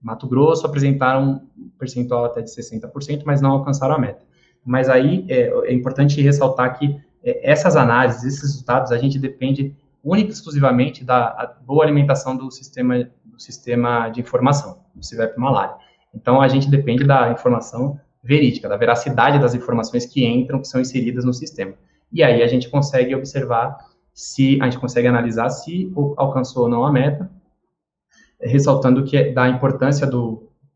Mato Grosso apresentaram um percentual até de 60%, mas não alcançaram a meta. Mas aí é importante ressaltar que essas análises, esses resultados, a gente depende única e exclusivamente da boa alimentação do sistema de informação, do CIVEP Malária. Então, a gente depende da informação verídica, da veracidade das informações que entram, que são inseridas no sistema. E aí a gente consegue observar a gente consegue analisar se alcançou ou não a meta, ressaltando que da importância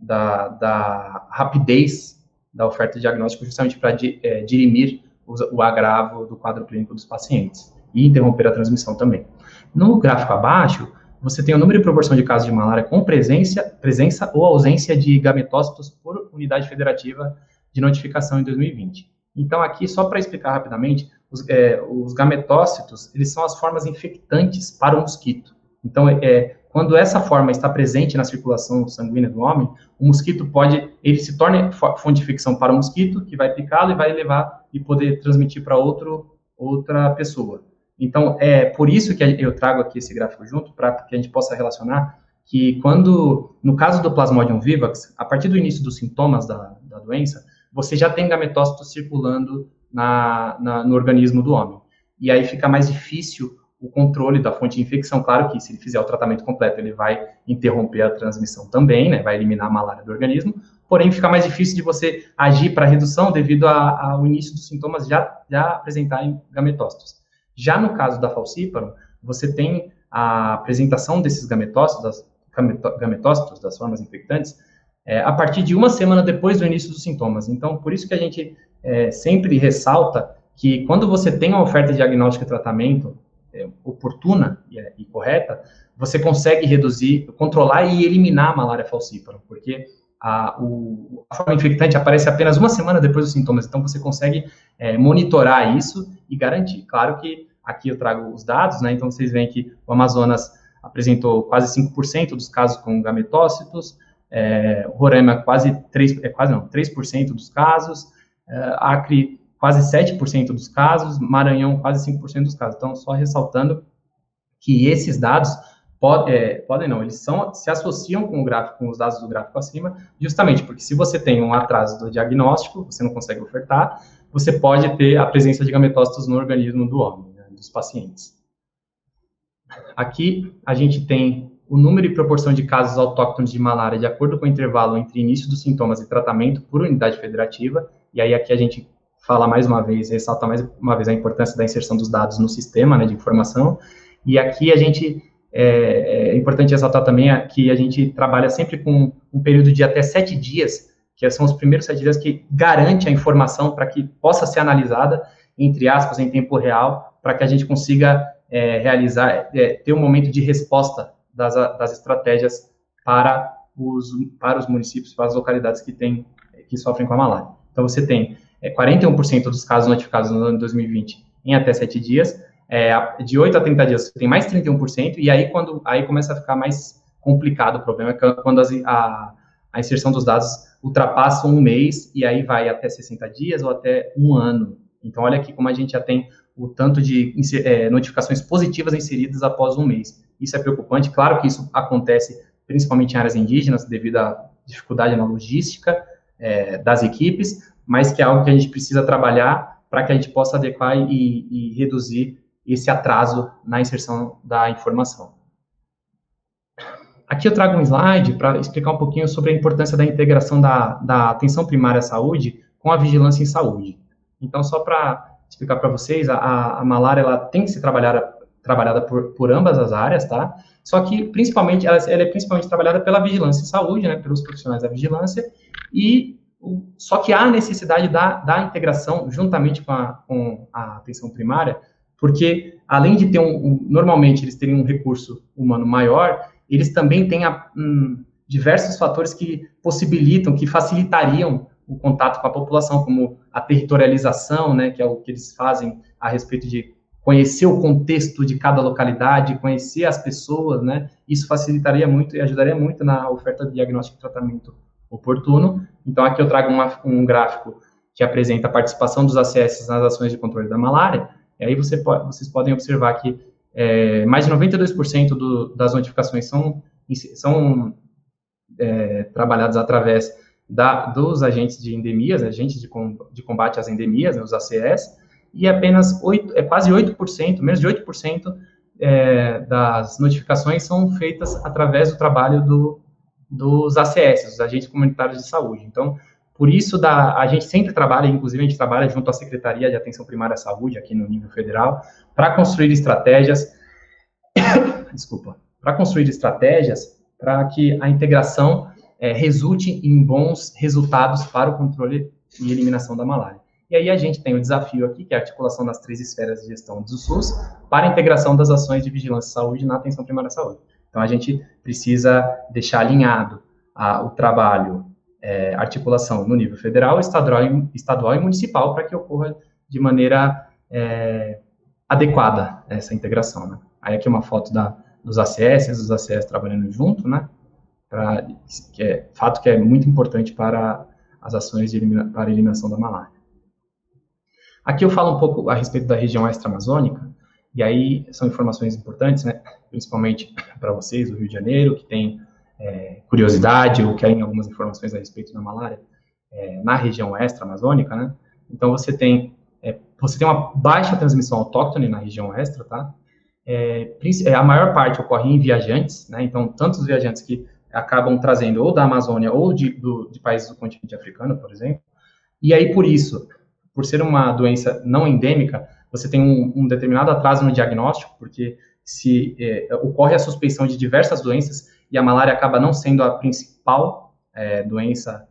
da rapidez da oferta diagnóstica justamente para dirimir o agravo do quadro clínico dos pacientes e interromper a transmissão também. No gráfico abaixo, você tem o número e proporção de casos de malária com presença ou ausência de gametócitos por unidade federativa de notificação em 2020. Então, aqui, só para explicar rapidamente, os gametócitos, eles são as formas infectantes para o mosquito. Então, quando essa forma está presente na circulação sanguínea do homem, o mosquito ele se torna fonte de infecção para o mosquito, que vai picá-lo e vai levar e poder transmitir para outra pessoa. Então, é por isso que eu trago aqui esse gráfico junto, para que a gente possa relacionar que no caso do Plasmodium vivax, a partir do início dos sintomas da doença, você já tem gametócitos circulando no organismo do homem. E aí fica mais difícil o controle da fonte de infecção. Claro que se ele fizer o tratamento completo, ele vai interromper a transmissão também, né, vai eliminar a malária do organismo, porém fica mais difícil de você agir para redução devido ao início dos sintomas já apresentarem gametócitos. Já no caso da falciparum, você tem a apresentação desses gametócitos, das formas infectantes, a partir de uma semana depois do início dos sintomas. Então, por isso que a gente sempre ressalta que quando você tem uma oferta de diagnóstico e tratamento oportuna e correta, você consegue reduzir, controlar e eliminar a malária falciparum, porque a forma infectante aparece apenas uma semana depois dos sintomas, então você consegue monitorar isso e garantir. Claro que aqui eu trago os dados, né, então vocês veem que o Amazonas apresentou quase 5% dos casos com gametócitos, Roraima quase 3% dos casos, Acre quase 7% dos casos, Maranhão quase 5% dos casos. Então, só ressaltando que esses dados eles se associam com os dados do gráfico acima, justamente porque se você tem um atraso do diagnóstico, você não consegue ofertar, você pode ter a presença de gametócitos no organismo do homem, né, dos pacientes. Aqui a gente tem o número e proporção de casos autóctones de malária de acordo com o intervalo entre início dos sintomas e tratamento por unidade federativa, e aí aqui a gente ressalta mais uma vez a importância da inserção dos dados no sistema, né, de informação, e aqui é importante ressaltar também que a gente trabalha sempre com um período de até 7 dias, que são os primeiros 7 dias que garante a informação para que possa ser analisada, entre aspas, em tempo real, para que a gente consiga ter um momento de resposta das estratégias para os municípios, para as localidades que sofrem com a malária. Então, você tem 41% dos casos notificados no ano de 2020 em até 7 dias, de 8 a 30 dias você tem mais 31%, e aí começa a ficar mais complicado o problema, quando a inserção dos dados ultrapassa um mês, e aí vai até 60 dias ou até um ano Então, olha aqui como a gente já tem o tanto de notificações positivas inseridas após um mês. Isso é preocupante. Claro que isso acontece principalmente em áreas indígenas, devido à dificuldade na logística das equipes, mas que é algo que a gente precisa trabalhar para que a gente possa adequar e reduzir esse atraso na inserção da informação. Aqui eu trago um slide para explicar um pouquinho sobre a importância da integração da atenção primária à saúde com a vigilância em saúde. Então, só para explicar para vocês, a malária ela tem que ser trabalhada por ambas as áreas, tá? Só que, principalmente, ela é principalmente trabalhada pela vigilância em saúde, né, pelos profissionais da vigilância, só que há necessidade da integração juntamente com a atenção primária, porque, além de ter normalmente, eles terem um recurso humano maior, eles também têm diversos fatores que possibilitam, que facilitariam o contato com a população, como a territorialização, né, que é o que eles fazem a respeito de conhecer o contexto de cada localidade, conhecer as pessoas, né, isso facilitaria muito e ajudaria muito na oferta de diagnóstico e tratamento oportuno. Então, aqui eu trago um gráfico que apresenta a participação dos ACS nas ações de controle da malária, e aí vocês podem observar que mais de 92% das notificações são trabalhadas através dos agentes de endemias, agentes de combate às endemias, né, os ACS, e apenas quase 8%, menos de 8% das notificações são feitas através do trabalho dos ACS, os agentes comunitários de saúde. Então, por isso, a gente sempre trabalha, inclusive a gente trabalha junto à Secretaria de Atenção Primária à Saúde, aqui no nível federal, para construir estratégias, para que a integração resulte em bons resultados para o controle e eliminação da malária. E aí a gente tem o desafio aqui, que é a articulação das 3 esferas de gestão do SUS, para a integração das ações de vigilância e saúde na atenção primária à saúde. Então, a gente precisa deixar alinhado o trabalho, articulação no nível federal, estadual e municipal, para que ocorra de maneira adequada essa integração, né? Aí aqui uma foto dos ACS trabalhando junto, né? Fato que é muito importante para as ações para a eliminação da malária. Aqui eu falo um pouco a respeito da região extra-amazônica, e aí são informações importantes, né? Principalmente para vocês do Rio de Janeiro, que tem curiosidade ou querem algumas informações a respeito da malária na região extra-amazônica, né? Então, você tem uma baixa transmissão autóctone na região extra, tá? A maior parte ocorre em viajantes, né? Então, tantos viajantes que acabam trazendo ou da Amazônia ou de países do continente africano, por exemplo. E aí, por ser uma doença não endêmica, você tem um determinado atraso no diagnóstico, porque se ocorre a suspeição de diversas doenças e a malária acaba não sendo a principal doença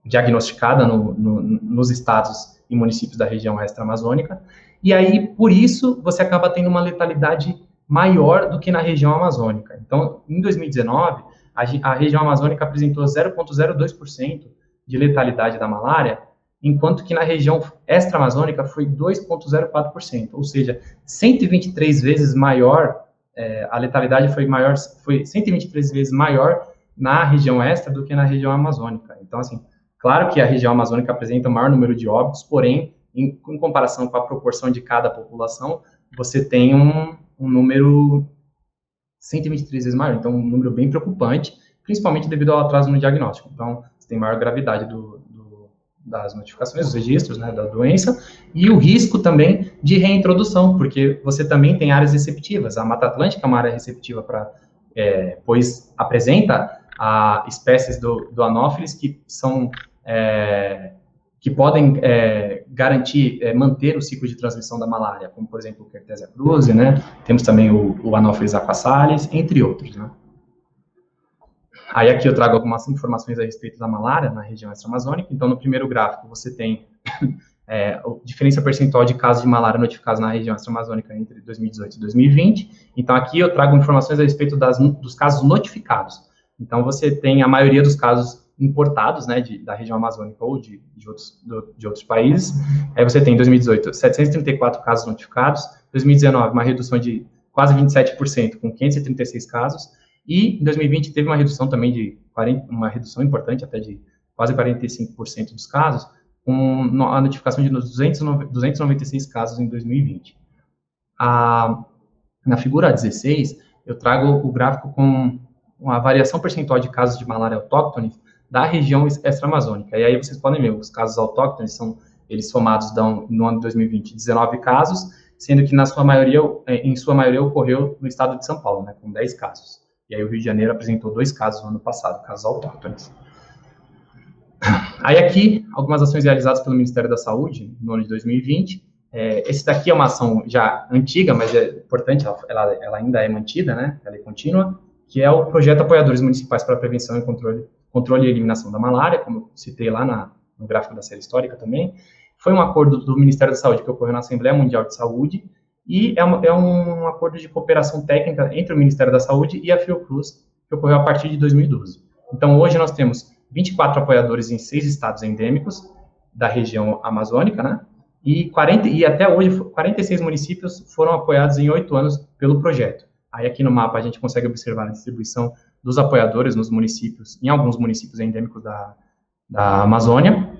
diagnosticada nos estados e municípios da região extra-amazônica, e aí, por isso, você acaba tendo uma letalidade maior do que na região amazônica. Então, em 2019, a região amazônica apresentou 0,02% de letalidade da malária, enquanto que na região extra-amazônica foi 2,04%, ou seja, 123 vezes maior, a letalidade foi 123 vezes maior na região extra do que na região amazônica. Então, assim, claro que a região amazônica apresenta o maior número de óbitos, porém, em comparação com a proporção de cada população, você tem um número 123 vezes maior, então um número bem preocupante, principalmente devido ao atraso no diagnóstico. Então, você tem maior gravidade das notificações, dos registros, né, da doença, e o risco também de reintrodução, porque você também tem áreas receptivas. A Mata Atlântica é uma área receptiva pois apresenta espécies do Anopheles que são que podem garantir, manter o ciclo de transmissão da malária, como, por exemplo, o Kertésia cruzi, né? Temos também o Anopheles aquasalis, entre outros, né? Aí aqui eu trago algumas informações a respeito da malária na região extra-amazônica. Então, no primeiro gráfico, você tem a diferença percentual de casos de malária notificados na região extra-amazônica entre 2018 e 2020. Então, aqui eu trago informações a respeito dos casos notificados. Então, você tem a maioria dos casos importados, né, da região amazônica ou de outros países. Aí você tem, em 2018, 734 casos notificados, 2019, uma redução de quase 27%, com 536 casos, e em 2020 teve uma redução também uma redução importante, até de quase 45% dos casos, com a notificação de 296 casos em 2020. Na figura 16, eu trago o gráfico com uma variação percentual de casos de malária autóctones da região extra-amazônica. E aí vocês podem ver, os casos autóctones eles somados dão, no ano de 2020, 19 casos, sendo que em sua maioria ocorreu no estado de São Paulo, né, com 10 casos. E aí o Rio de Janeiro apresentou 2 casos no ano passado, casos autóctones. Aí aqui, algumas ações realizadas pelo Ministério da Saúde no ano de 2020. Esse daqui é uma ação já antiga, mas é importante, ela ainda é mantida, né, ela é contínua, que é o Projeto Apoiadores Municipais para a Prevenção e Controle e Eliminação da Malária, como eu citei lá no gráfico da série histórica também. Foi um acordo do Ministério da Saúde que ocorreu na Assembleia Mundial de Saúde, e é um acordo de cooperação técnica entre o Ministério da Saúde e a Fiocruz, que ocorreu a partir de 2012. Então, hoje nós temos 24 apoiadores em 6 estados endêmicos da região amazônica, né? E até hoje, 46 municípios foram apoiados em 8 anos pelo projeto. Aí aqui no mapa a gente consegue observar a distribuição dos apoiadores nos municípios, em alguns municípios endêmicos da Amazônia.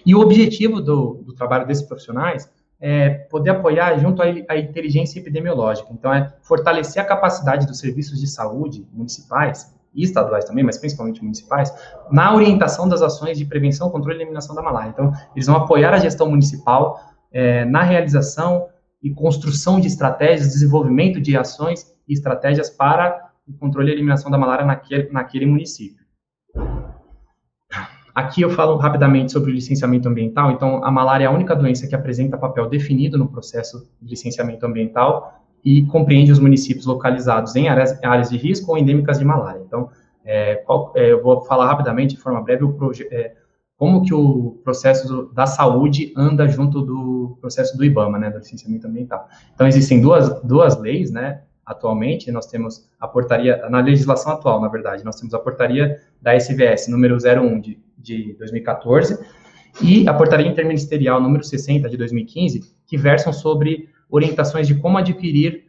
E o objetivo do trabalho desses profissionais é poder apoiar junto à inteligência epidemiológica. Então, é fortalecer a capacidade dos serviços de saúde municipais e estaduais também, mas principalmente municipais, na orientação das ações de prevenção, controle e eliminação da malária. Então, eles vão apoiar a gestão municipal na realização e construção de estratégias, desenvolvimento de ações e estratégias para o controle e eliminação da malária naquele município. Aqui eu falo rapidamente sobre o licenciamento ambiental. Então, a malária é a única doença que apresenta papel definido no processo de licenciamento ambiental e compreende os municípios localizados em áreas de risco ou endêmicas de malária. Então, eu vou falar rapidamente, de forma breve, como que o processo da saúde anda junto do processo do IBAMA, né, do licenciamento ambiental. Então, existem duas leis, né, atualmente. Nós temos a portaria, na legislação atual, na verdade, nós temos a portaria da SVS, número 01 de 2014, e a portaria interministerial número 60 de 2015, que versam sobre orientações de como adquirir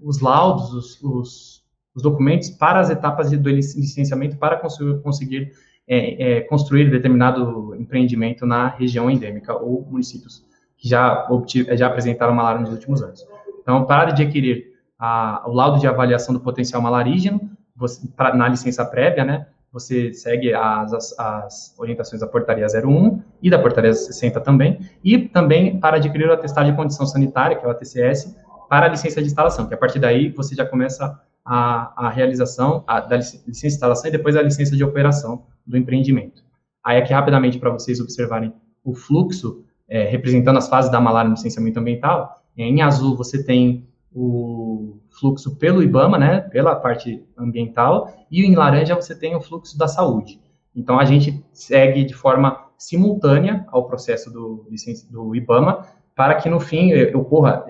os laudos, os documentos para as etapas do licenciamento para conseguir construir determinado empreendimento na região endêmica ou municípios que já apresentaram malária nos últimos anos. Então, para adquirir o laudo de avaliação do potencial malarígeno, na licença prévia, né, você segue as orientações da portaria 01 e da portaria 60 também, e também para adquirir o atestado de condição sanitária, que é o ATCS, para a licença de instalação, que a partir daí você já começa a realização da licença de instalação e depois a licença de operação do empreendimento. Aí aqui rapidamente para vocês observarem o fluxo, representando as fases da malária no licenciamento ambiental. Em azul você tem o fluxo pelo IBAMA, né, pela parte ambiental, e em laranja você tem o fluxo da saúde. Então, a gente segue de forma simultânea ao processo do IBAMA, para que no fim ocorra,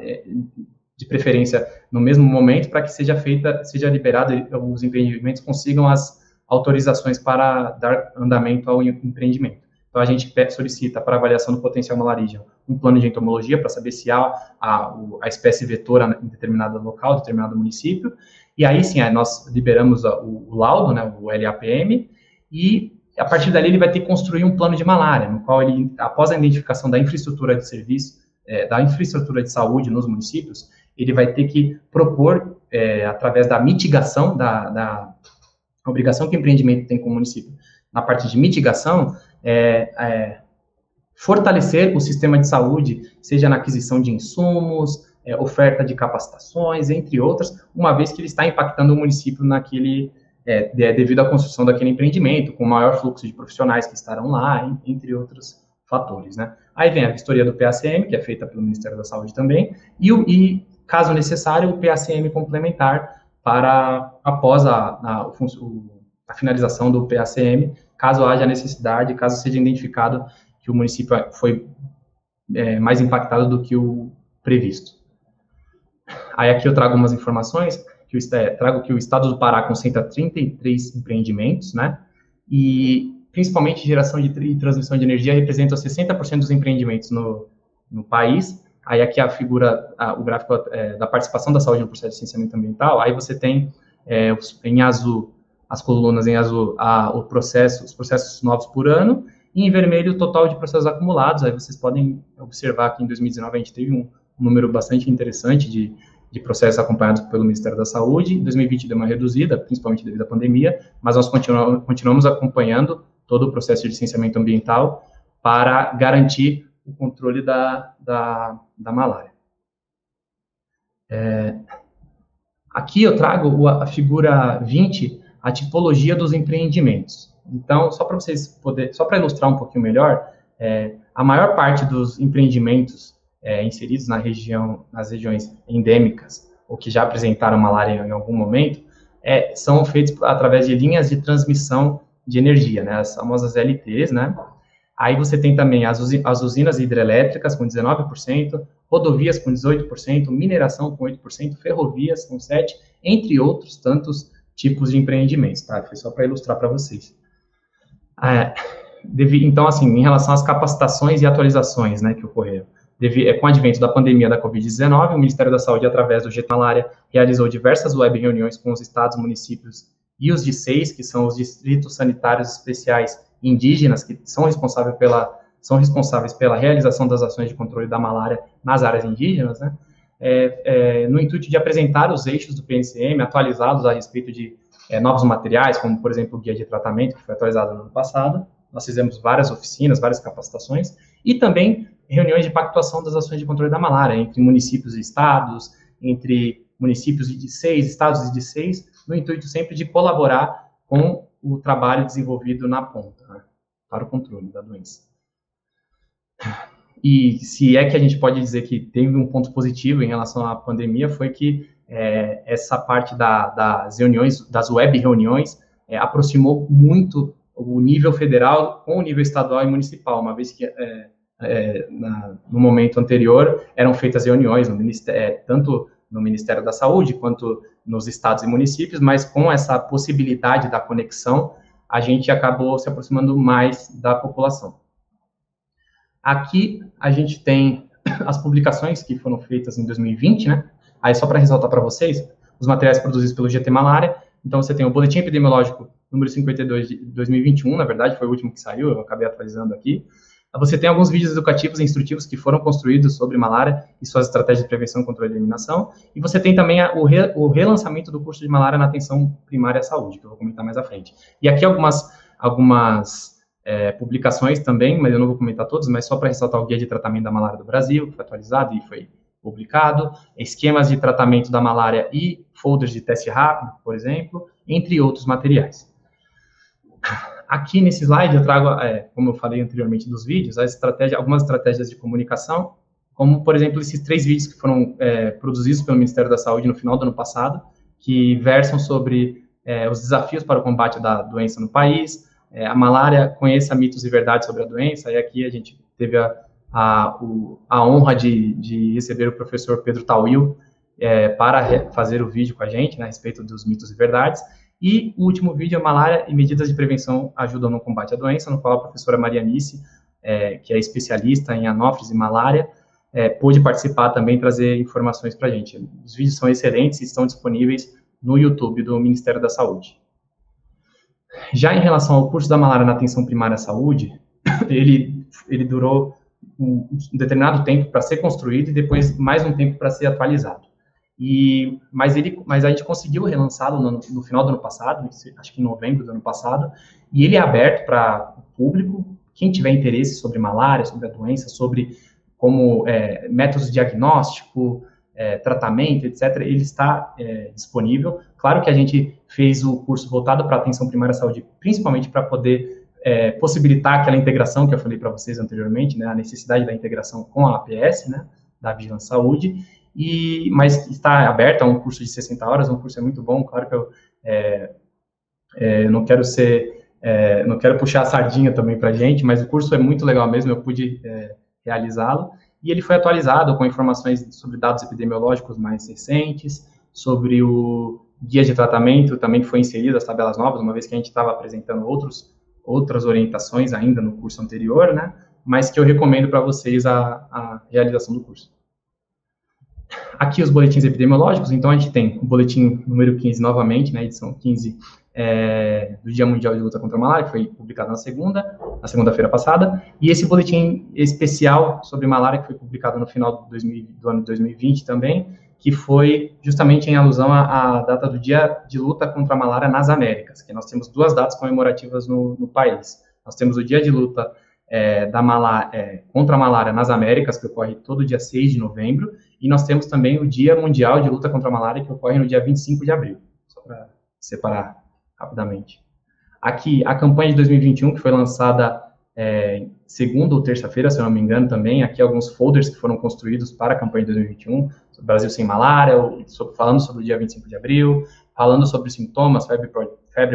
de preferência, no mesmo momento, para que seja liberado, os empreendimentos consigam as autorizações para dar andamento ao empreendimento. Então, a gente solicita para avaliação do potencial malarígeno um plano de entomologia para saber se há a espécie vetora em determinado local, determinado município, e aí sim, nós liberamos o laudo, né, o LAPM, e a partir dali ele vai ter que construir um plano de malária, no qual ele, após a identificação da infraestrutura de serviço, da infraestrutura de saúde nos municípios, ele vai ter que propor, através da mitigação, da obrigação que o empreendimento tem com o município, na parte de mitigação, fortalecer o sistema de saúde, seja na aquisição de insumos, oferta de capacitações, entre outras, uma vez que ele está impactando o município devido à construção daquele empreendimento, com maior fluxo de profissionais que estarão lá, entre outros fatores, né? Aí vem a vistoria do PACM, que é feita pelo Ministério da Saúde também, e caso necessário, o PACM complementar após a finalização do PACM, caso haja necessidade, caso seja identificado que o município foi mais impactado do que o previsto. Aí aqui eu trago umas informações, trago que o estado do Pará concentra 33 empreendimentos, né, e principalmente geração e transmissão de energia representam 60% dos empreendimentos no país. Aí aqui a figura, o gráfico da participação da saúde no processo de licenciamento ambiental. Aí você tem em azul, as colunas em azul, os processos novos por ano, e em vermelho o total de processos acumulados. Aí vocês podem observar que em 2019 a gente teve um número bastante interessante de processos acompanhados pelo Ministério da Saúde. Em 2020 deu uma reduzida, principalmente devido à pandemia, mas nós continuamos acompanhando todo o processo de licenciamento ambiental para garantir o controle da malária. Aqui eu trago a figura 20, a tipologia dos empreendimentos. Então, só para ilustrar um pouquinho melhor, a maior parte dos empreendimentos inseridos nas regiões endêmicas, ou que já apresentaram malária em algum momento, são feitos através de linhas de transmissão de energia, né, as famosas LTs, né? Aí você tem também as usinas hidrelétricas com 19%, rodovias com 18%, mineração com 8%, ferrovias com 7%, entre outros tantos tipos de empreendimentos, tá? Foi só para ilustrar para vocês. Então, assim, em relação às capacitações e atualizações, né, que ocorreram, com o advento da pandemia da Covid-19, o Ministério da Saúde, através do GT Malária, realizou diversas web reuniões com os estados, municípios e os DICEIs, que são os Distritos Sanitários Especiais Indígenas, que são responsáveis pela realização das ações de controle da malária nas áreas indígenas, né, no intuito de apresentar os eixos do PNCM, atualizados a respeito de novos materiais, como, por exemplo, o guia de tratamento, que foi atualizado no ano passado. Nós fizemos várias oficinas, várias capacitações, e também reuniões de pactuação das ações de controle da malária, entre municípios e estados, entre municípios e DICEIs, estados e DICEIs, no intuito sempre de colaborar com o trabalho desenvolvido na ponta, né, para o controle da doença. E se é que a gente pode dizer que teve um ponto positivo em relação à pandemia, foi que essa parte das reuniões, das web reuniões, aproximou muito o nível federal com o nível estadual e municipal, uma vez que no momento anterior eram feitas reuniões tanto no Ministério da Saúde quanto nos estados e municípios, mas com essa possibilidade da conexão, a gente acabou se aproximando mais da população. Aqui a gente tem as publicações que foram feitas em 2020, né? Aí só para ressaltar para vocês, os materiais produzidos pelo GT Malária. Então você tem o Boletim Epidemiológico número 52 de 2021, na verdade foi o último que saiu, eu acabei atualizando aqui. Você tem alguns vídeos educativos e instrutivos que foram construídos sobre malária e suas estratégias de prevenção, controle e eliminação. E você tem também o relançamento do curso de malária na atenção primária à saúde, que eu vou comentar mais à frente. E aqui algumas publicações também, mas eu não vou comentar todas, mas só para ressaltar o Guia de Tratamento da Malária do Brasil, que foi atualizado e foi publicado, esquemas de tratamento da malária e folders de teste rápido, por exemplo, entre outros materiais. Aqui nesse slide eu trago, como eu falei anteriormente dos vídeos, algumas estratégias de comunicação, como, por exemplo, esses 3 vídeos que foram produzidos pelo Ministério da Saúde no final do ano passado, que versam sobre os desafios para o combate da doença no país, a malária, conheça mitos e verdades sobre a doença, e aqui a gente teve a honra de receber o professor Pedro Tawil para fazer o vídeo com a gente, né, a respeito dos mitos e verdades. E o último vídeo é Malária e medidas de prevenção ajudam no combate à doença, no qual a professora Marianice, que é especialista em anófilis e malária, pôde participar também, trazer informações para a gente. Os vídeos são excelentes e estão disponíveis no YouTube do Ministério da Saúde. Já em relação ao curso da malária na atenção primária à saúde, ele durou um determinado tempo para ser construído e depois mais um tempo para ser atualizado. Mas a gente conseguiu relançá-lo no final do ano passado, acho que em novembro do ano passado, e ele é aberto para o público, quem tiver interesse sobre malária, sobre a doença, sobre como métodos de diagnóstico, tratamento, etc., ele está disponível. Claro que a gente fez o curso voltado para a atenção primária à saúde, principalmente para poder possibilitar aquela integração que eu falei para vocês anteriormente, né, a necessidade da integração com a APS, né, da Vigilância Saúde, mas está aberto, é um curso de 60 horas, um curso muito bom. Claro que eu não quero puxar a sardinha também para a gente, mas o curso é muito legal mesmo, eu pude realizá-lo, e ele foi atualizado com informações sobre dados epidemiológicos mais recentes, sobre o guia de tratamento, também foi inserido as tabelas novas, uma vez que a gente estava apresentando outras orientações ainda no curso anterior, né, mas que eu recomendo para vocês a realização do curso. Aqui os boletins epidemiológicos, então a gente tem o boletim número 15 novamente, né, edição 15 do Dia Mundial de Luta contra a Malária, que foi publicado na segunda-feira passada, e esse boletim especial sobre malária, que foi publicado no final do ano de 2020 também, que foi justamente em alusão à data do Dia de Luta contra a Malária nas Américas, que nós temos 2 datas comemorativas no país. Nós temos o Dia de Luta contra a Malária nas Américas, que ocorre todo dia 6 de novembro, e nós temos também o Dia Mundial de Luta contra a Malária, que ocorre no dia 25 de abril, só para separar rapidamente. Aqui, a campanha de 2021, que foi lançada segunda ou terça-feira, se eu não me engano, também. Aqui, alguns folders que foram construídos para a campanha de 2021, sobre Brasil Sem Malária, falando sobre o dia 25 de abril, falando sobre os sintomas, febre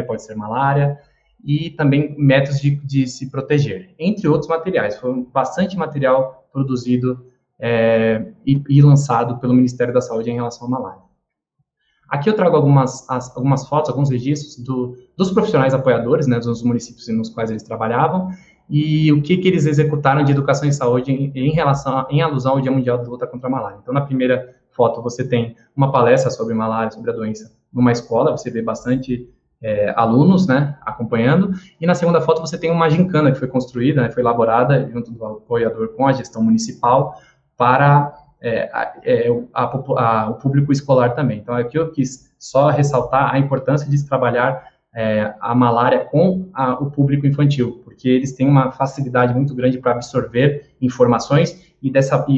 pode ser malária, e também métodos de se proteger, entre outros materiais. Foi bastante material produzido e lançado pelo Ministério da Saúde em relação à malária. Aqui eu trago algumas fotos, alguns registros dos profissionais apoiadores, né, dos municípios nos quais eles trabalhavam, e o que eles executaram de educação e saúde em alusão ao Dia Mundial de Luta contra a Malária. Então, na primeira foto, você tem uma palestra sobre malária, sobre a doença, numa escola, você vê bastante alunos, né, acompanhando, e na segunda foto você tem uma gincana que foi construída, né, foi elaborada junto do apoiador com a gestão municipal para o público escolar também. Então, aqui eu quis só ressaltar a importância de se trabalhar a malária com o público infantil, porque eles têm uma facilidade muito grande para absorver informações e,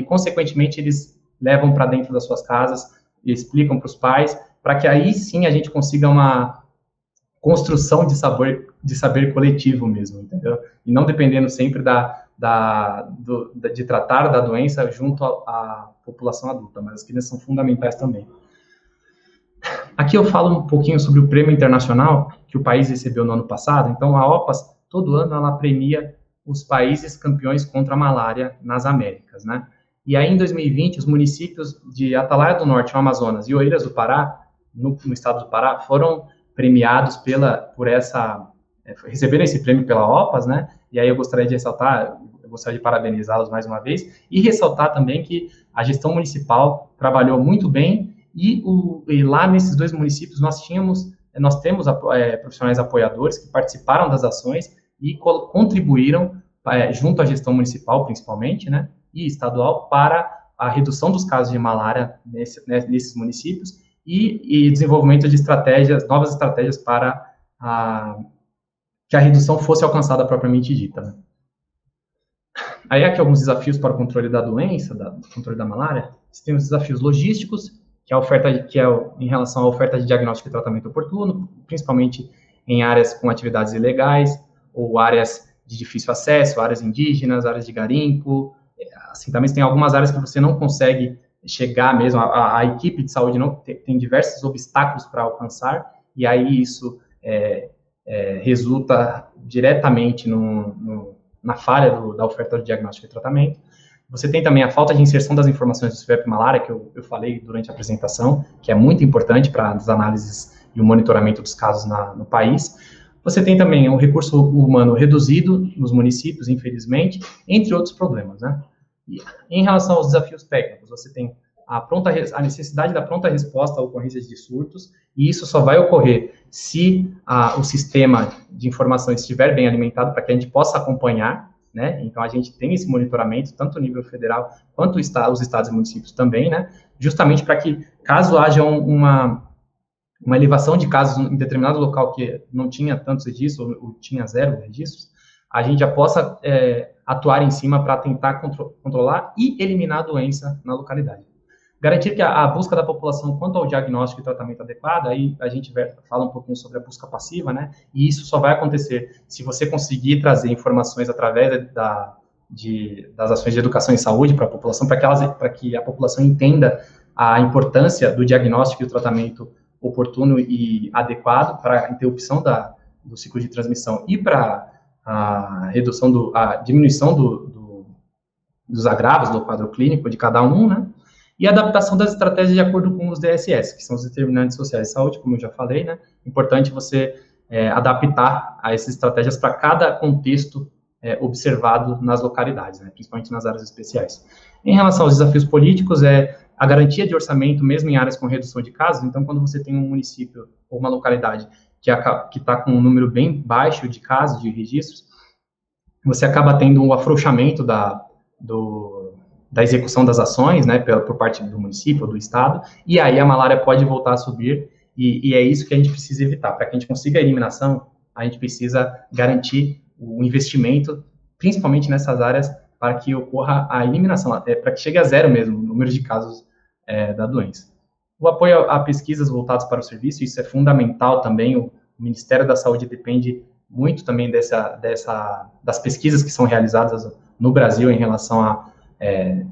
consequentemente, eles levam para dentro das suas casas e explicam para os pais, para que aí sim a gente consiga uma construção de saber coletivo mesmo, entendeu? E não dependendo sempre de tratar da doença junto à população adulta, mas as crianças são fundamentais também. Aqui eu falo um pouquinho sobre o prêmio internacional que o país recebeu no ano passado. Então, a OPAS, todo ano, ela premia os países campeões contra a malária nas Américas, né? E aí, em 2020, os municípios de Atalaia do Norte, no Amazonas, e Oeiras do Pará, no estado do Pará, foram premiados receberam esse prêmio pela OPAS, né? E aí eu gostaria de ressaltar, eu gostaria de parabenizá-los mais uma vez, e ressaltar também que a gestão municipal trabalhou muito bem, e lá nesses 2 municípios nós temos profissionais apoiadores que participaram das ações e contribuíram, junto à gestão municipal, principalmente, né, e estadual, para a redução dos casos de malária nesses municípios, e desenvolvimento de novas estratégias para que a redução fosse alcançada propriamente dita, né. Aí aqui alguns desafios para o controle da doença, controle da malária. Você tem os desafios logísticos, que é em relação à oferta de diagnóstico e tratamento oportuno, principalmente em áreas com atividades ilegais, ou áreas de difícil acesso, áreas indígenas, áreas de garimpo. Assim, também tem algumas áreas que você não consegue chegar mesmo, a equipe de saúde não tem diversos obstáculos para alcançar, e aí isso resulta diretamente na falha da oferta de diagnóstico e tratamento. Você tem também a falta de inserção das informações do CIVEP malária, que eu falei durante a apresentação, que é muito importante para as análises e o monitoramento dos casos no país. Você tem também o recurso humano reduzido nos municípios, infelizmente, entre outros problemas, né? E, em relação aos desafios técnicos, você tem a necessidade da pronta resposta a ocorrências de surtos, e isso só vai ocorrer se o sistema de informação estiver bem alimentado, para que a gente possa acompanhar, né? Então, a gente tem esse monitoramento, tanto no nível federal, quanto os estados e municípios também, né? Justamente para que, caso haja uma elevação de casos em determinado local que não tinha tantos registros, ou tinha 0 registros, a gente já possa atuar em cima para tentar controlar e eliminar a doença na localidade. Garantir que a busca da população quanto ao diagnóstico e tratamento adequado, aí a gente fala um pouquinho sobre a busca passiva, né? E isso só vai acontecer se você conseguir trazer informações através das ações de educação e saúde para a população, para que a população entenda a importância do diagnóstico e do tratamento oportuno e adequado para a interrupção do ciclo de transmissão e para a diminuição dos agravos do quadro clínico de cada um, né? E a adaptação das estratégias de acordo com os DSS, que são os determinantes sociais de saúde, como eu já falei, né? Importante você adaptar a essas estratégias para cada contexto observado nas localidades, né? Principalmente nas áreas especiais. Em relação aos desafios políticos, a garantia de orçamento, mesmo em áreas com redução de casos. Então, quando você tem um município ou uma localidade que está com um número bem baixo de casos, de registros, você acaba tendo um afrouxamento da execução das ações, né, por parte do município, do estado, e aí a malária pode voltar a subir, e é isso que a gente precisa evitar. Para que a gente consiga a eliminação, a gente precisa garantir o investimento, principalmente nessas áreas, para que ocorra a eliminação, para que chegue a zero mesmo o número de casos da doença. O apoio a pesquisas voltadas para o serviço, isso é fundamental também. O Ministério da Saúde depende muito também das pesquisas que são realizadas no Brasil em relação a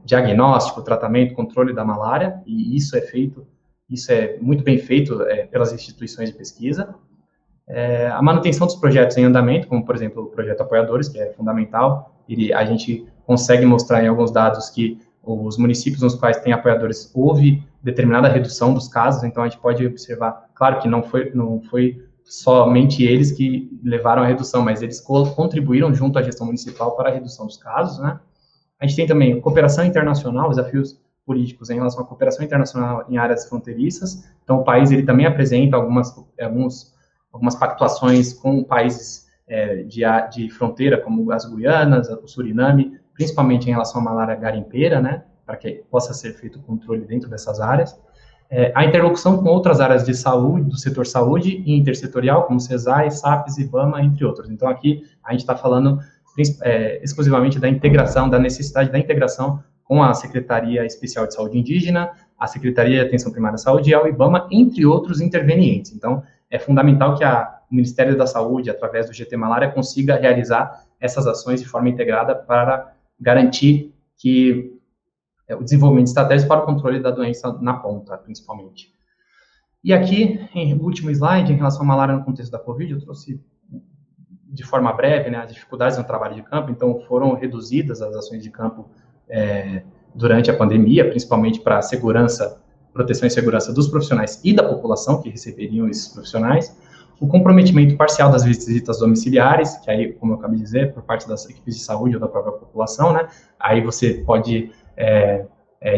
diagnóstico, tratamento, controle da malária, e isso é muito bem feito pelas instituições de pesquisa. A manutenção dos projetos em andamento, como, por exemplo, o projeto Apoiadores, que é fundamental, a gente consegue mostrar em alguns dados que os municípios nos quais tem apoiadores, houve determinada redução dos casos, então a gente pode observar, claro que não foi somente eles que levaram à redução, mas eles contribuíram junto à gestão municipal para a redução dos casos, né? A gente tem também cooperação internacional, desafios políticos em relação à cooperação internacional em áreas fronteiriças, então o país ele também apresenta algumas pactuações com países de fronteira, como as Guianas, o Suriname, principalmente em relação à malária garimpeira, né, para que possa ser feito o controle dentro dessas áreas. A interlocução com outras áreas de saúde, do setor saúde e intersetorial, como CESAI, SAPES, IBAMA, entre outros. Então, aqui a gente está falando exclusivamente da integração, da necessidade da integração com a Secretaria Especial de Saúde Indígena, a Secretaria de Atenção Primária à Saúde e a IBAMA, entre outros intervenientes. Então, é fundamental que o Ministério da Saúde, através do GT Malária, consiga realizar essas ações de forma integrada para garantir que o desenvolvimento de estratégias para o controle da doença na ponta, principalmente. E aqui, no último slide, em relação à malária no contexto da Covid, eu trouxe de forma breve, né, as dificuldades no trabalho de campo, então foram reduzidas as ações de campo durante a pandemia, principalmente para a segurança, proteção e segurança dos profissionais e da população que receberiam esses profissionais, o comprometimento parcial das visitas domiciliares, que aí, como eu acabei de dizer, por parte das equipes de saúde ou da própria população, né, aí você pode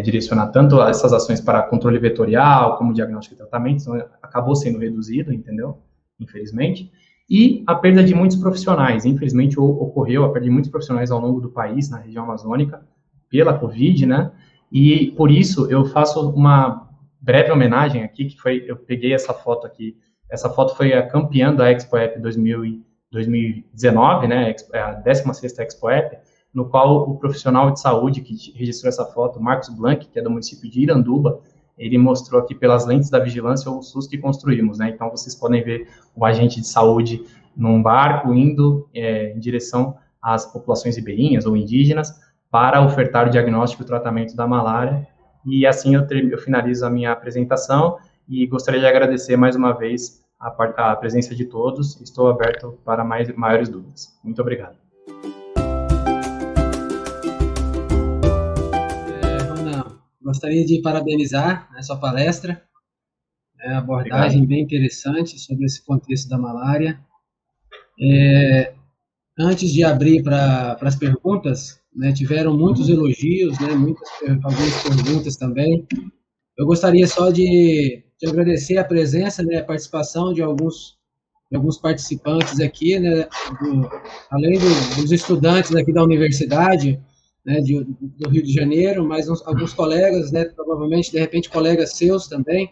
direcionar tanto essas ações para controle vetorial, como diagnóstico e tratamento, então acabou sendo reduzido, entendeu? Infelizmente. E a perda de muitos profissionais, infelizmente ocorreu a perda de muitos profissionais ao longo do país, na região amazônica, pela Covid, né, e por isso eu faço uma breve homenagem aqui, eu peguei essa foto aqui, essa foto foi a campeã da ExpoEP 2019, né, a 16ª ExpoEP, no qual o profissional de saúde que registrou essa foto, Marcos Blanc, que é do município de Iranduba, ele mostrou aqui pelas lentes da vigilância o SUS que construímos, né, então vocês podem ver o agente de saúde num barco indo em direção às populações ribeirinhas ou indígenas para ofertar o diagnóstico e o tratamento da malária, e assim eu finalizo a minha apresentação e gostaria de agradecer mais uma vez a presença de todos, estou aberto para maiores dúvidas. Muito obrigado. Gostaria de parabenizar a sua palestra, a abordagem bem interessante sobre esse contexto da malária. Antes de abrir para as perguntas, né, tiveram muitos elogios, né, algumas perguntas também. Eu gostaria só de agradecer a presença, né, a participação de alguns participantes aqui, né, além dos estudantes aqui da universidade, né, do Rio de Janeiro, mas alguns colegas, né, provavelmente, de repente, colegas seus também,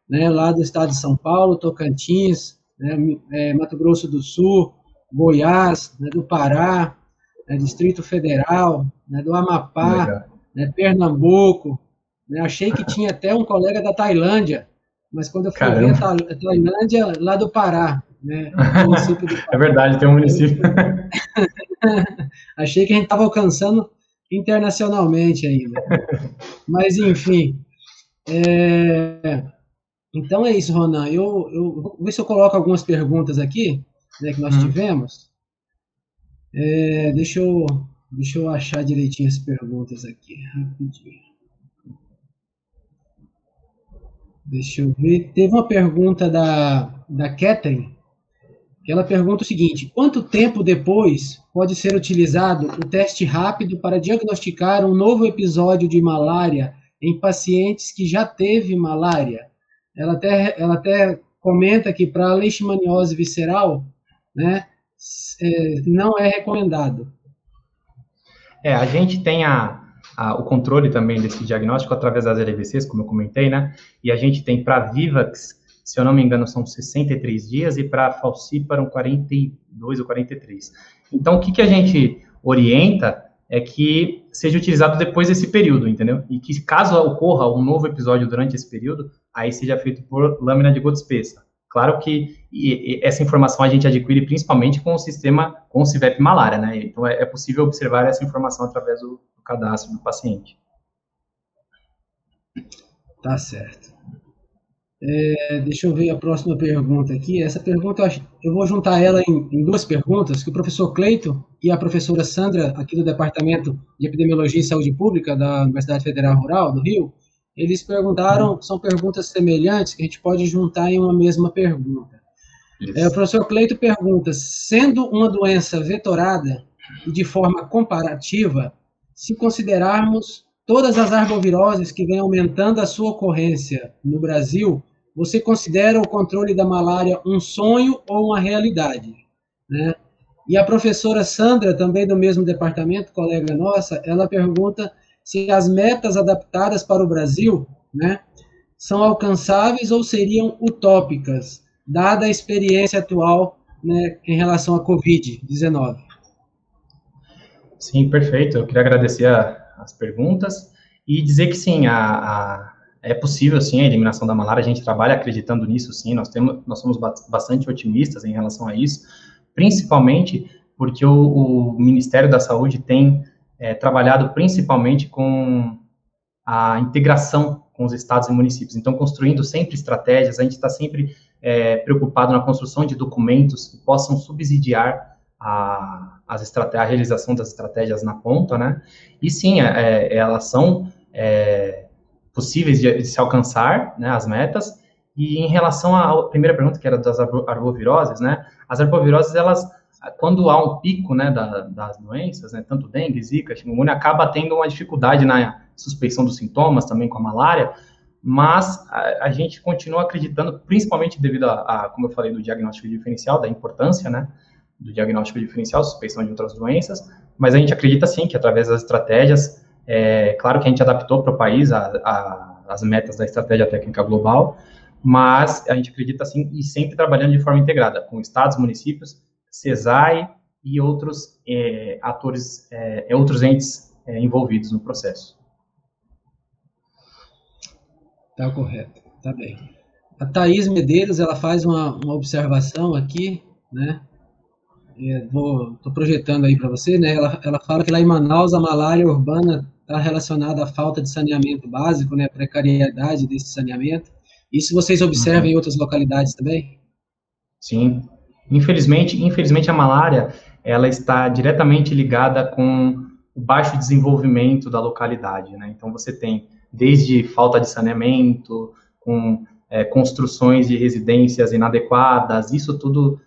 né, lá do estado de São Paulo, Tocantins, né, Mato Grosso do Sul, Goiás, né, do Pará, né, Distrito Federal, né, do Amapá, né, Pernambuco, né, achei que tinha até um colega da Tailândia, mas quando eu fui ver a Tailândia, lá do Pará, né, município do Pará. É verdade, tem um município. Achei que a gente estava alcançando internacionalmente ainda. Mas, enfim. Então é isso, Ronan. Eu vou ver se eu coloco algumas perguntas aqui, né, que nós tivemos. Deixa eu achar direitinho as perguntas aqui, rapidinho. Deixa eu ver. Teve uma pergunta da Catherine, que ela pergunta o seguinte: quanto tempo depois pode ser utilizado o teste rápido para diagnosticar um novo episódio de malária em pacientes que já teve malária? Ela até comenta que para a leishmaniose visceral, né, não é recomendado. A gente tem o controle também desse diagnóstico através das LVCs, como eu comentei, né? E a gente tem para Vivax, se eu não me engano, são 63 dias, e para Falciparum 42 ou 43. Então, o que a gente orienta é que seja utilizado depois desse período, entendeu? E que caso ocorra um novo episódio durante esse período, aí seja feito por lâmina de gota espessa. Claro que essa informação a gente adquire principalmente com o sistema, com o CIVEP Malária, né? Então, é possível observar essa informação através do cadastro do paciente. Tá certo. Deixa eu ver a próxima pergunta aqui. Essa pergunta, eu vou juntar ela em duas perguntas, que o professor Cleito e a professora Sandra, aqui do Departamento de Epidemiologia e Saúde Pública da Universidade Federal Rural do Rio, eles perguntaram, são perguntas semelhantes, que a gente pode juntar em uma mesma pergunta. O professor Cleito pergunta, sendo uma doença vetorada e de forma comparativa, se considerarmos todas as arboviroses que vêm aumentando a sua ocorrência no Brasil, você considera o controle da malária um sonho ou uma realidade? Né? E a professora Sandra, também do mesmo departamento, colega nossa, ela pergunta se as metas adaptadas para o Brasil, né, são alcançáveis ou seriam utópicas, dada a experiência atual, né, em relação à Covid-19. Sim, perfeito. Eu queria agradecer as perguntas e dizer que sim, é possível sim a eliminação da malária. A gente trabalha acreditando nisso, sim. Nós somos bastante otimistas em relação a isso, principalmente porque o Ministério da Saúde tem trabalhado principalmente com a integração com os estados e municípios. Então, construindo sempre estratégias, a gente está sempre preocupado na construção de documentos que possam subsidiar a realização das estratégias na ponta, né? E sim, elas são possíveis de se alcançar, né, as metas. E em relação à primeira pergunta, que era das arboviroses, né? As arboviroses, elas, quando há um pico, né, das doenças, né, tanto dengue, zika, chikungunya, acaba tendo uma dificuldade na suspeição dos sintomas, também com a malária, mas a gente continua acreditando, principalmente devido como eu falei, do diagnóstico diferencial, da importância, né, do diagnóstico diferencial, suspeição de outras doenças, mas a gente acredita sim que através das estratégias, claro que a gente adaptou para o país as metas da estratégia técnica global, mas a gente acredita sim, e sempre trabalhando de forma integrada, com estados, municípios, CESAI e outros atores, outros entes envolvidos no processo. Tá correto, tá bem. A Thaís Medeiros, ela faz uma observação aqui, né? Estou projetando aí para você, né? Ela fala que lá em Manaus a malária urbana está relacionada à falta de saneamento básico, né? Precariedade desse saneamento. Isso vocês observam em outras localidades também? Sim. Infelizmente a malária, ela está diretamente ligada com o baixo desenvolvimento da localidade, né? Então você tem desde falta de saneamento, com construções de residências inadequadas, isso tudo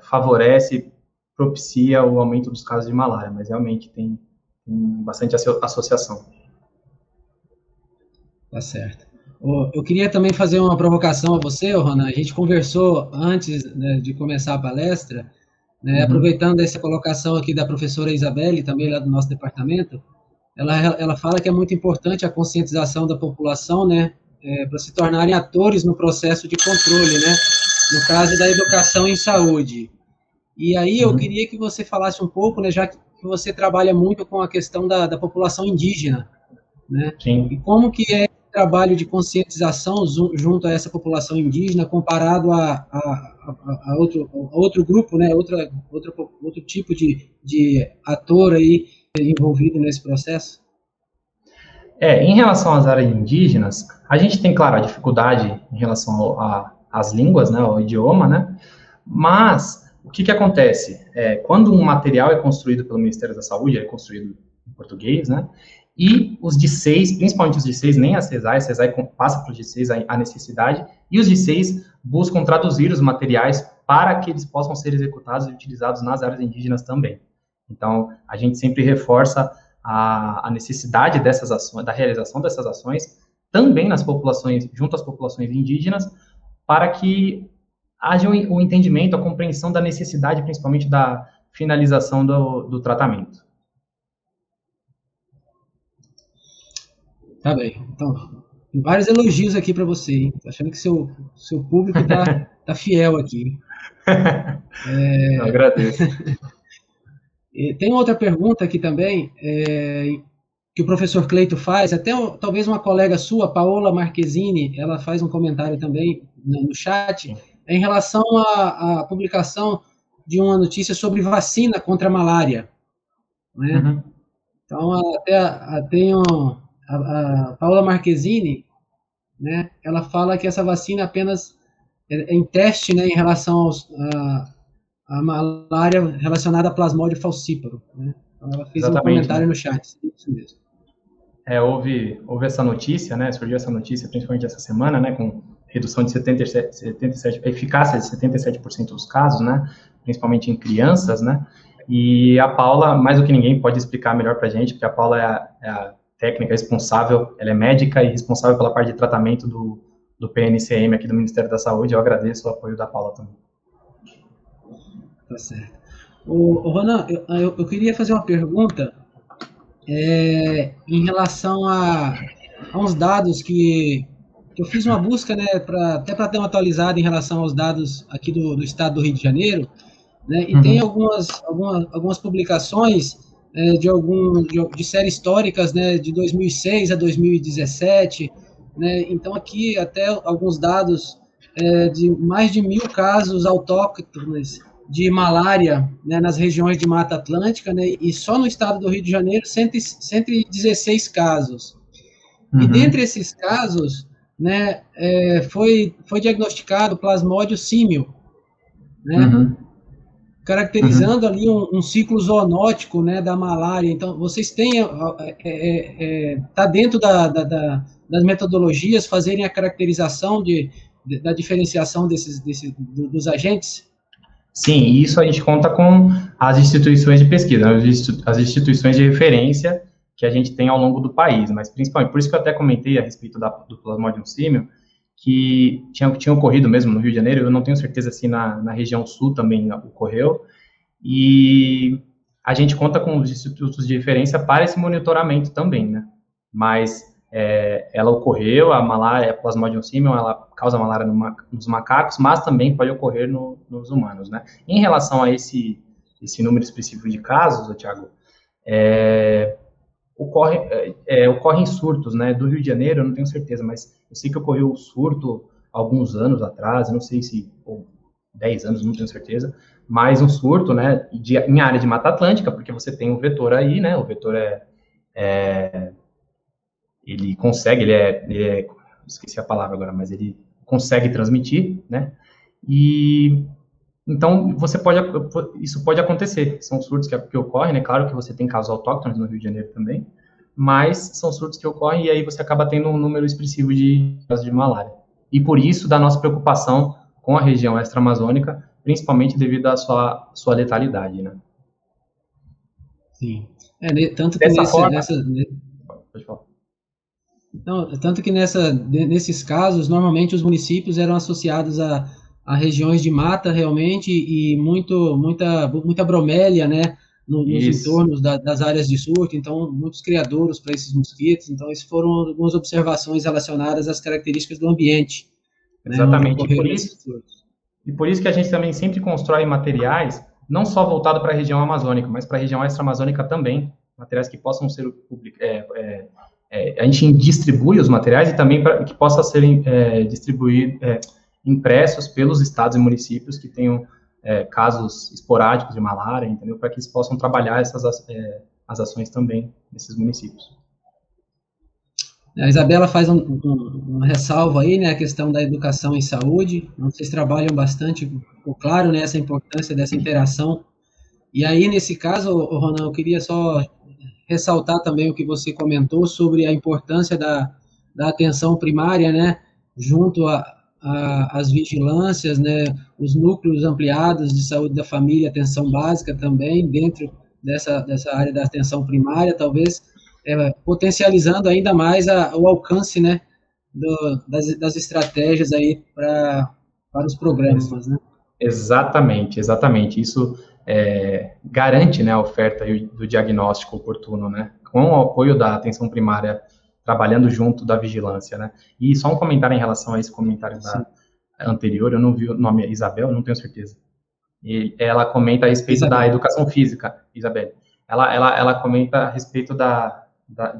favorece, propicia o aumento dos casos de malária, mas realmente tem bastante associação. Tá certo. Eu queria também fazer uma provocação a você, Ronan. A gente conversou antes, né, de começar a palestra, né, aproveitando essa colocação aqui da professora Isabelle, também lá do nosso departamento, ela fala que é muito importante a conscientização da população, né, para se tornarem atores no processo de controle, né, no caso da educação em saúde. E aí eu queria que você falasse um pouco, né, já que você trabalha muito com a questão da população indígena, né? Sim. E como que é o trabalho de conscientização junto a essa população indígena comparado a outro grupo, né? Outro tipo de ator aí envolvido nesse processo? Em relação às áreas indígenas, a gente tem, claro, a dificuldade em relação às línguas, né, ao idioma, né, mas o que acontece? Quando um material é construído pelo Ministério da Saúde, é construído em português, né, e os DICEIs, principalmente os DICEIs, nem a CESAI passa para os DICEIs a necessidade, e os DICEIs buscam traduzir os materiais para que eles possam ser executados e utilizados nas áreas indígenas também. Então, a gente sempre reforça a necessidade dessas ações, da realização dessas ações, também nas populações, junto às populações indígenas, para que haja o entendimento, a compreensão da necessidade, principalmente da finalização do tratamento. Tá bem. Então, tem vários elogios aqui para você, hein? Tô achando que seu público tá fiel aqui. Eu agradeço. Tem outra pergunta aqui também, que o professor Cleito faz, até talvez uma colega sua, Paola Marquezine, ela faz um comentário também no chat, em relação à publicação de uma notícia sobre vacina contra a malária. Né? Uhum. Então, a Paola Marquezine, né, ela fala que essa vacina apenas é em teste, né, em relação à malária relacionada a Plasmodium falciparum. Né? Então, ela fez um comentário no chat. Isso mesmo. Houve essa notícia, né, surgiu essa notícia principalmente essa semana, né, com redução de 77%, eficácia de 77% dos casos, né, principalmente em crianças, né, e a Paula, mais do que ninguém, pode explicar melhor para a gente, porque a Paula é a técnica responsável, ela é médica e responsável pela parte de tratamento do PNCM aqui do Ministério da Saúde. Eu agradeço o apoio da Paula também. Tá certo. Ronan, eu queria fazer uma pergunta em relação a uns dados que eu fiz uma busca, né, até para ter uma atualizada em relação aos dados aqui do estado do Rio de Janeiro, né, e tem algumas publicações de séries históricas, né, de 2006 a 2017, né, então aqui até alguns dados de mais de 1.000 casos autóctones de malária, né, nas regiões de Mata Atlântica, né, e só no estado do Rio de Janeiro 116 casos. E dentre esses casos, né, foi diagnosticado Plasmodium símio, né, caracterizando ali um ciclo zoonótico, né, da malária. Então, vocês têm, tá dentro das metodologias fazerem a caracterização da diferenciação dos agentes? Sim, isso a gente conta com as instituições de pesquisa, as instituições de referência que a gente tem ao longo do país, mas principalmente, por isso que eu até comentei a respeito do Plasmodium símio, que tinha ocorrido mesmo no Rio de Janeiro, eu não tenho certeza se na região sul também ocorreu, e a gente conta com os institutos de referência para esse monitoramento também, né? Mas ela ocorreu, a malária, a Plasmodium símio, ela causa malária nos macacos, mas também pode ocorrer nos humanos, né? Em relação a esse número específico de casos, Thiago, ocorrem surtos, né, do Rio de Janeiro, eu não tenho certeza, mas eu sei que ocorreu um surto alguns anos atrás, eu não sei se, 10 anos, não tenho certeza, mas um surto, né, em área de Mata Atlântica, porque você tem um vetor aí, né, o vetor ele consegue, esqueci a palavra agora, mas ele consegue transmitir, né, e então isso pode acontecer, são surtos que ocorrem, né, claro que você tem casos autóctones no Rio de Janeiro também, mas são surtos que ocorrem e aí você acaba tendo um número expressivo de casos de malária. E por isso, da nossa preocupação com a região extra-amazônica, principalmente devido à sua letalidade, né. Sim. Tanto que Pode falar. Não, tanto que nesses casos, normalmente os municípios eram associados a regiões de mata, realmente, e muita bromélia, né, nos entornos das áreas de surto, então, muitos criadouros para esses mosquitos, então, essas foram algumas observações relacionadas às características do ambiente. Exatamente, né, e por isso que a gente também sempre constrói materiais, não só voltado para a região amazônica, mas para a região extra-amazônica também, materiais que possam ser a gente distribui os materiais e também para que possa serem impressos pelos estados e municípios que tenham casos esporádicos de malária, entendeu? Para que eles possam trabalhar as ações também nesses municípios. A Isabela faz uma ressalva aí, né, a questão da educação em saúde. Vocês trabalham bastante, claro, né, essa importância dessa interação. E aí, nesse caso, Ronan, eu queria só ressaltar também o que você comentou sobre a importância da atenção primária, né, junto às vigilâncias, né, os núcleos ampliados de saúde da família, atenção básica também, dentro dessa área da atenção primária, talvez potencializando ainda mais o alcance, né, das estratégias aí para para os programas, né? Exatamente, exatamente. Isso garante, né, a oferta do diagnóstico oportuno, né, com o apoio da atenção primária, trabalhando junto da vigilância, né. E só um comentário em relação a esse comentário anterior, eu não vi o nome, Isabel, não tenho certeza. E ela comenta a respeito da educação física, Isabel. Ela comenta a respeito da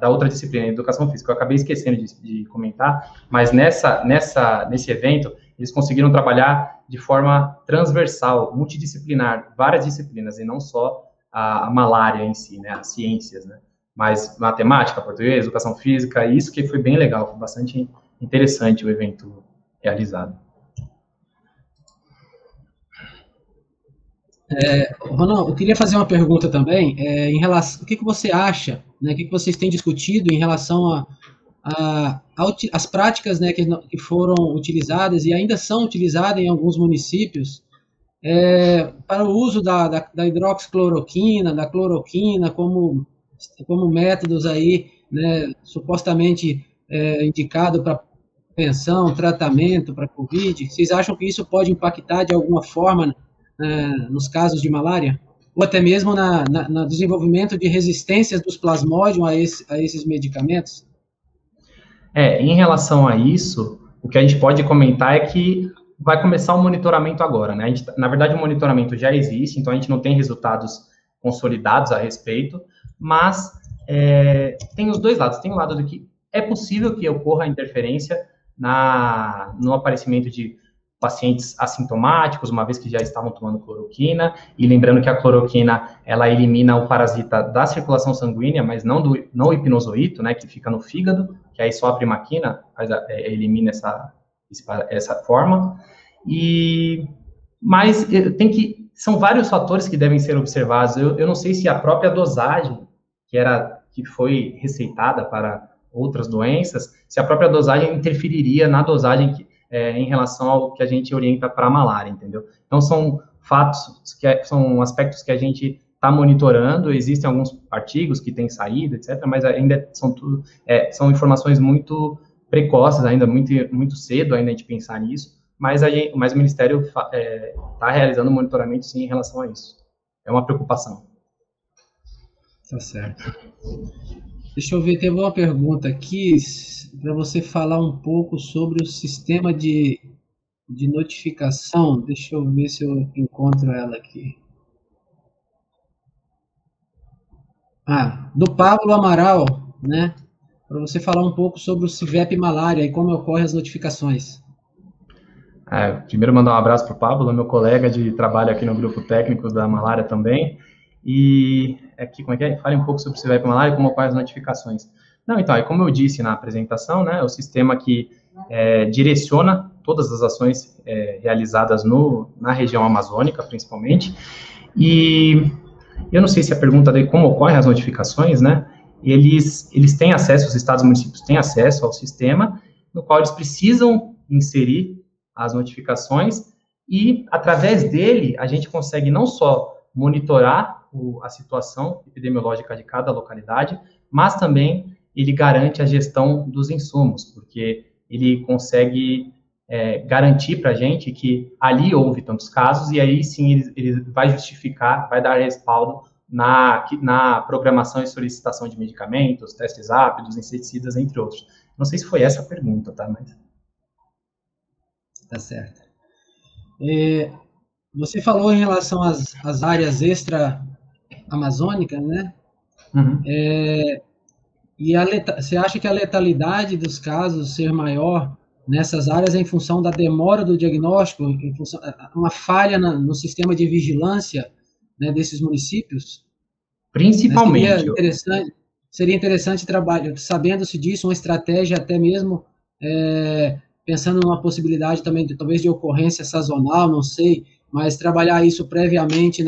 outra disciplina, educação física. Eu acabei esquecendo de comentar, mas nesse evento, eles conseguiram trabalhar de forma transversal, multidisciplinar, várias disciplinas, e não só a malária em si, né, as ciências, né, mas matemática, português, educação física, isso que foi bem legal, foi bastante interessante o evento realizado. Ronaldo, eu queria fazer uma pergunta também, em relação, o que você acha, né, o que vocês têm discutido em relação as práticas, né, que foram utilizadas e ainda são utilizadas em alguns municípios para o uso da hidroxicloroquina, da cloroquina como métodos aí, né, supostamente indicado para prevenção, tratamento para COVID. Vocês acham que isso pode impactar de alguma forma nos casos de malária? Ou até mesmo no desenvolvimento de resistências dos plasmódios a esses medicamentos? Em relação a isso, o que a gente pode comentar é que vai começar o monitoramento agora, né? Na verdade, o monitoramento já existe, então a gente não tem resultados consolidados a respeito, mas tem os dois lados. Tem o lado do que é possível que ocorra interferência no aparecimento de pacientes assintomáticos, uma vez que já estavam tomando cloroquina, e lembrando que a cloroquina, ela elimina o parasita da circulação sanguínea, mas não o hipnozoito, né, que fica no fígado, que aí só a primaquina elimina essa forma, mas são vários fatores que devem ser observados. Eu não sei se a própria dosagem que foi receitada para outras doenças, se a própria dosagem interferiria na dosagem em relação ao que a gente orienta para a malária, entendeu? Então, são fatos, são aspectos que a gente está monitorando, existem alguns artigos que têm saído, etc., mas ainda são informações muito precoces, ainda muito cedo ainda a gente pensar nisso, mas o Ministério está realizando monitoramento, sim, em relação a isso. É uma preocupação. Tá certo. Deixa eu ver, teve uma pergunta aqui para você falar um pouco sobre o sistema de notificação. Deixa eu ver se eu encontro ela aqui. Do Pablo Amaral, né? Para você falar um pouco sobre o CIVEP Malária e como ocorrem as notificações. Primeiro mandar um abraço para o Pablo, meu colega de trabalho aqui no grupo técnico da malária também. E aqui, como é que é? Fale um pouco sobre o CIVEP Malária e como ocorrem as notificações. Então, como eu disse na apresentação, né, é o sistema que direciona todas as ações realizadas na região amazônica, principalmente. E eu não sei se a pergunta de como ocorrem as notificações, né, eles têm acesso, os estados e municípios têm acesso ao sistema, no qual eles precisam inserir as notificações, e através dele a gente consegue não só monitorar a situação epidemiológica de cada localidade, mas também ele garante a gestão dos insumos, porque ele consegue garantir para a gente que ali houve tantos casos, e aí sim ele vai justificar, vai dar respaldo na programação e solicitação de medicamentos, testes rápidos, inseticidas, entre outros. Não sei se foi essa a pergunta, tá? Mas... Tá certo. Você falou em relação às áreas extra-amazônicas, né? Uhum. E você acha que a letalidade dos casos ser maior nessas áreas é em função da demora do diagnóstico, em função uma falha no sistema de vigilância, né, desses municípios? Principalmente. Seria interessante trabalhar, sabendo-se disso, uma estratégia até mesmo pensando numa possibilidade também talvez de ocorrência sazonal, não sei, mas trabalhar isso previamente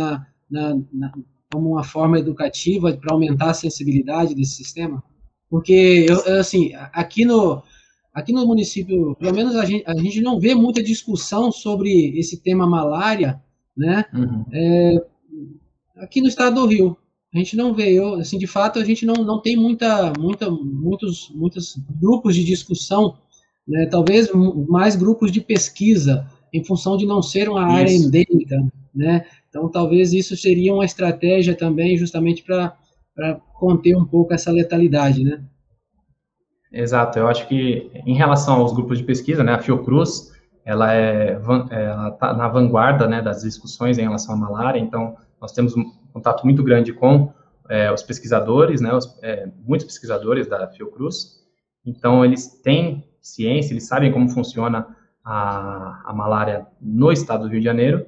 como uma forma educativa para aumentar a sensibilidade desse sistema. Porque, assim, aqui no município, pelo menos a gente não vê muita discussão sobre esse tema malária, né? Uhum. Aqui no estado do Rio, a gente não vê, assim, de fato, a gente não tem muitos grupos de discussão, né? Talvez mais grupos de pesquisa em função de não ser uma área Isso. endêmica, né? Então, talvez isso seria uma estratégia também, justamente para conter um pouco essa letalidade, né? Exato, eu acho que em relação aos grupos de pesquisa, né, a Fiocruz, ela está na vanguarda, né, das discussões em relação à malária, então nós temos um contato muito grande com os pesquisadores, né, muitos pesquisadores da Fiocruz, então eles têm ciência, eles sabem como funciona a malária no estado do Rio de Janeiro,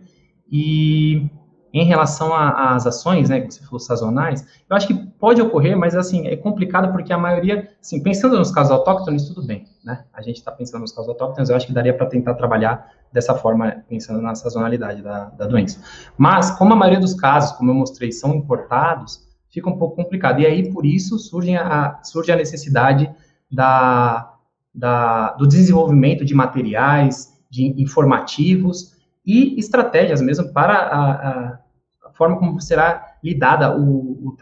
e em relação às ações, né, que você falou sazonais, eu acho que pode ocorrer, mas, assim, é complicado porque a maioria, assim, pensando nos casos autóctones, tudo bem, né? A gente está pensando nos casos autóctones, eu acho que daria para tentar trabalhar dessa forma, pensando na sazonalidade da doença. Mas, como a maioria dos casos, como eu mostrei, são importados, fica um pouco complicado. E aí, por isso, surge a necessidade do desenvolvimento de materiais, de informativos e estratégias mesmo para a forma como será lidada o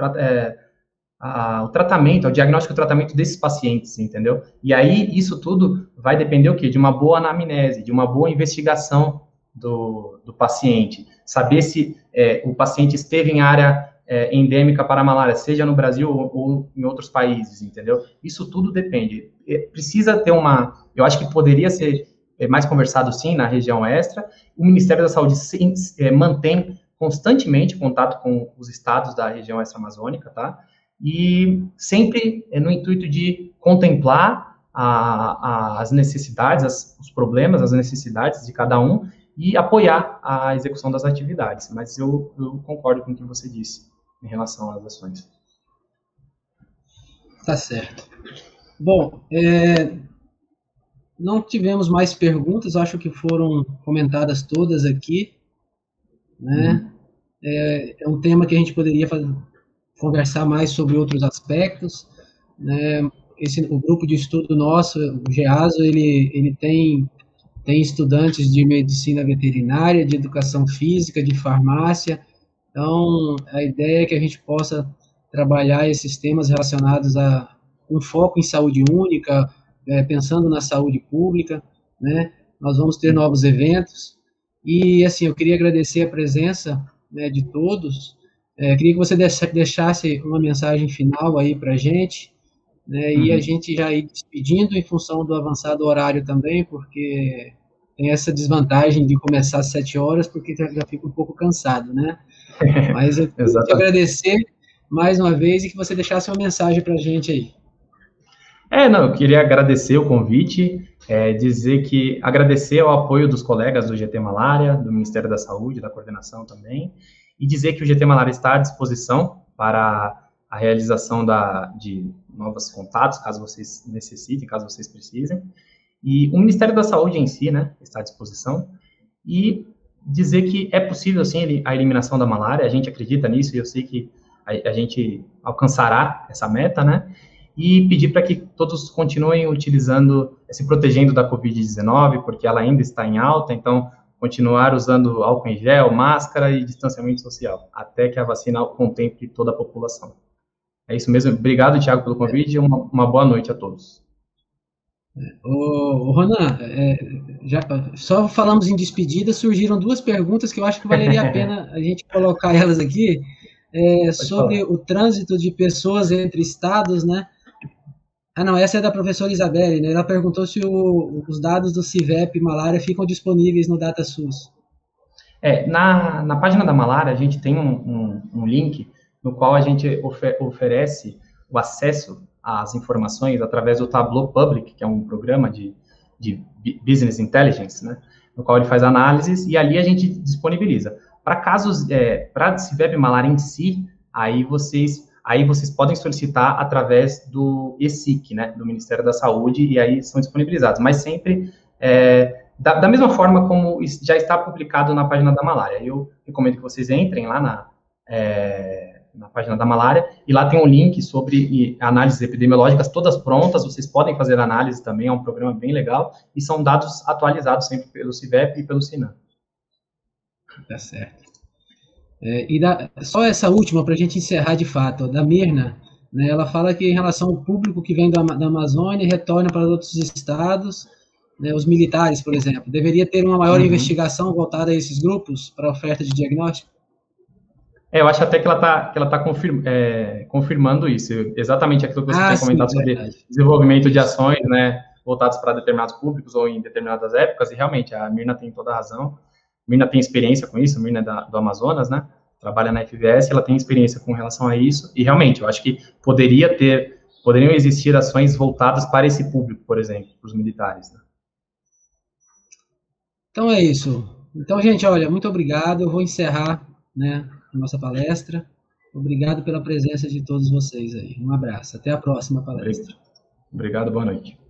tratamento, o diagnóstico e o tratamento desses pacientes, entendeu? E aí, isso tudo vai depender o quê? De uma boa anamnese, de uma boa investigação do paciente, saber se o paciente esteve em área endêmica para a malária, seja no Brasil ou em outros países, entendeu? Isso tudo depende. Precisa ter eu acho que poderia ser mais conversado, sim, na região extra. O Ministério da Saúde mantém constantemente contato com os estados da região extra-amazônica, tá? E sempre no intuito de contemplar as necessidades, os problemas, as necessidades de cada um e apoiar a execução das atividades. Mas eu concordo com o que você disse em relação às ações. Tá certo. Bom, não tivemos mais perguntas, acho que foram comentadas todas aqui, né? É um tema que a gente poderia conversar mais sobre outros aspectos, né? O grupo de estudo nosso, o GEASO, ele tem estudantes de medicina veterinária, de educação física, de farmácia. Então, a ideia é que a gente possa trabalhar esses temas relacionados a um foco em saúde única, pensando na saúde pública, né? Nós vamos ter novos eventos e, assim, eu queria agradecer a presença, né, de todos. Queria que você deixasse uma mensagem final aí para a gente, né? E a gente já ir despedindo em função do avançado horário também, porque tem essa desvantagem de começar às 7 horas, porque já fica um pouco cansado, né? Mas eu queria te agradecer mais uma vez e que você deixasse uma mensagem para a gente aí. Não, eu queria agradecer o convite, agradecer o apoio dos colegas do GT Malária, do Ministério da Saúde, da coordenação também, e dizer que o GT Malária está à disposição para a realização de novos contatos, caso vocês necessitem, caso vocês precisem, e o Ministério da Saúde em si, né, está à disposição, e dizer que é possível, sim, a eliminação da malária, a gente acredita nisso, e eu sei que a gente alcançará essa meta, né, e pedir para que todos continuem se protegendo da Covid-19, porque ela ainda está em alta, então continuar usando álcool em gel, máscara e distanciamento social, até que a vacina contemple toda a população. É isso mesmo. Obrigado, Thiago, pelo convite e uma boa noite a todos. Ronan, só falamos em despedida, surgiram duas perguntas que eu acho que valeria a pena a gente colocar elas aqui, sobre o trânsito de pessoas entre estados, né? Não, essa é da professora Isabelle, né? Ela perguntou se os dados do CIVEP malária ficam disponíveis no DataSUS. Na página da malária, a gente tem um link no qual a gente oferece o acesso às informações através do Tableau Public, que é um programa de Business Intelligence, né? No qual ele faz análises e ali a gente disponibiliza. Para casos, para CIVEP malária em si, aí vocês podem solicitar através do ESIC, né, do Ministério da Saúde, e aí são disponibilizados, mas sempre da mesma forma como já está publicado na página da malária. Eu recomendo que vocês entrem lá na página da malária, e lá tem um link sobre análises epidemiológicas, todas prontas, vocês podem fazer análise também, é um programa bem legal, e são dados atualizados sempre pelo CIVEP e pelo SINAM. Tá certo. Só essa última, para a gente encerrar de fato, da Mirna, né, ela fala que em relação ao público que vem da Amazônia, retorna para outros estados, né, os militares, por exemplo, deveria ter uma maior investigação voltada a esses grupos para oferta de diagnóstico? Eu acho até que ela tá confirmando isso, exatamente aquilo que você tinha comentado sobre desenvolvimento de ações, né, voltadas para determinados públicos ou em determinadas épocas, e realmente a Mirna tem toda a razão. Mirna tem experiência com isso, a Mirna é do Amazonas, né, trabalha na FVS, ela tem experiência com relação a isso, e realmente, eu acho que poderiam existir ações voltadas para esse público, por exemplo, para os militares, né. Então é isso. Então, gente, olha, muito obrigado. Eu vou encerrar, né, a nossa palestra. Obrigado pela presença de todos vocês aí. Um abraço. Até a próxima palestra. Obrigado, boa noite.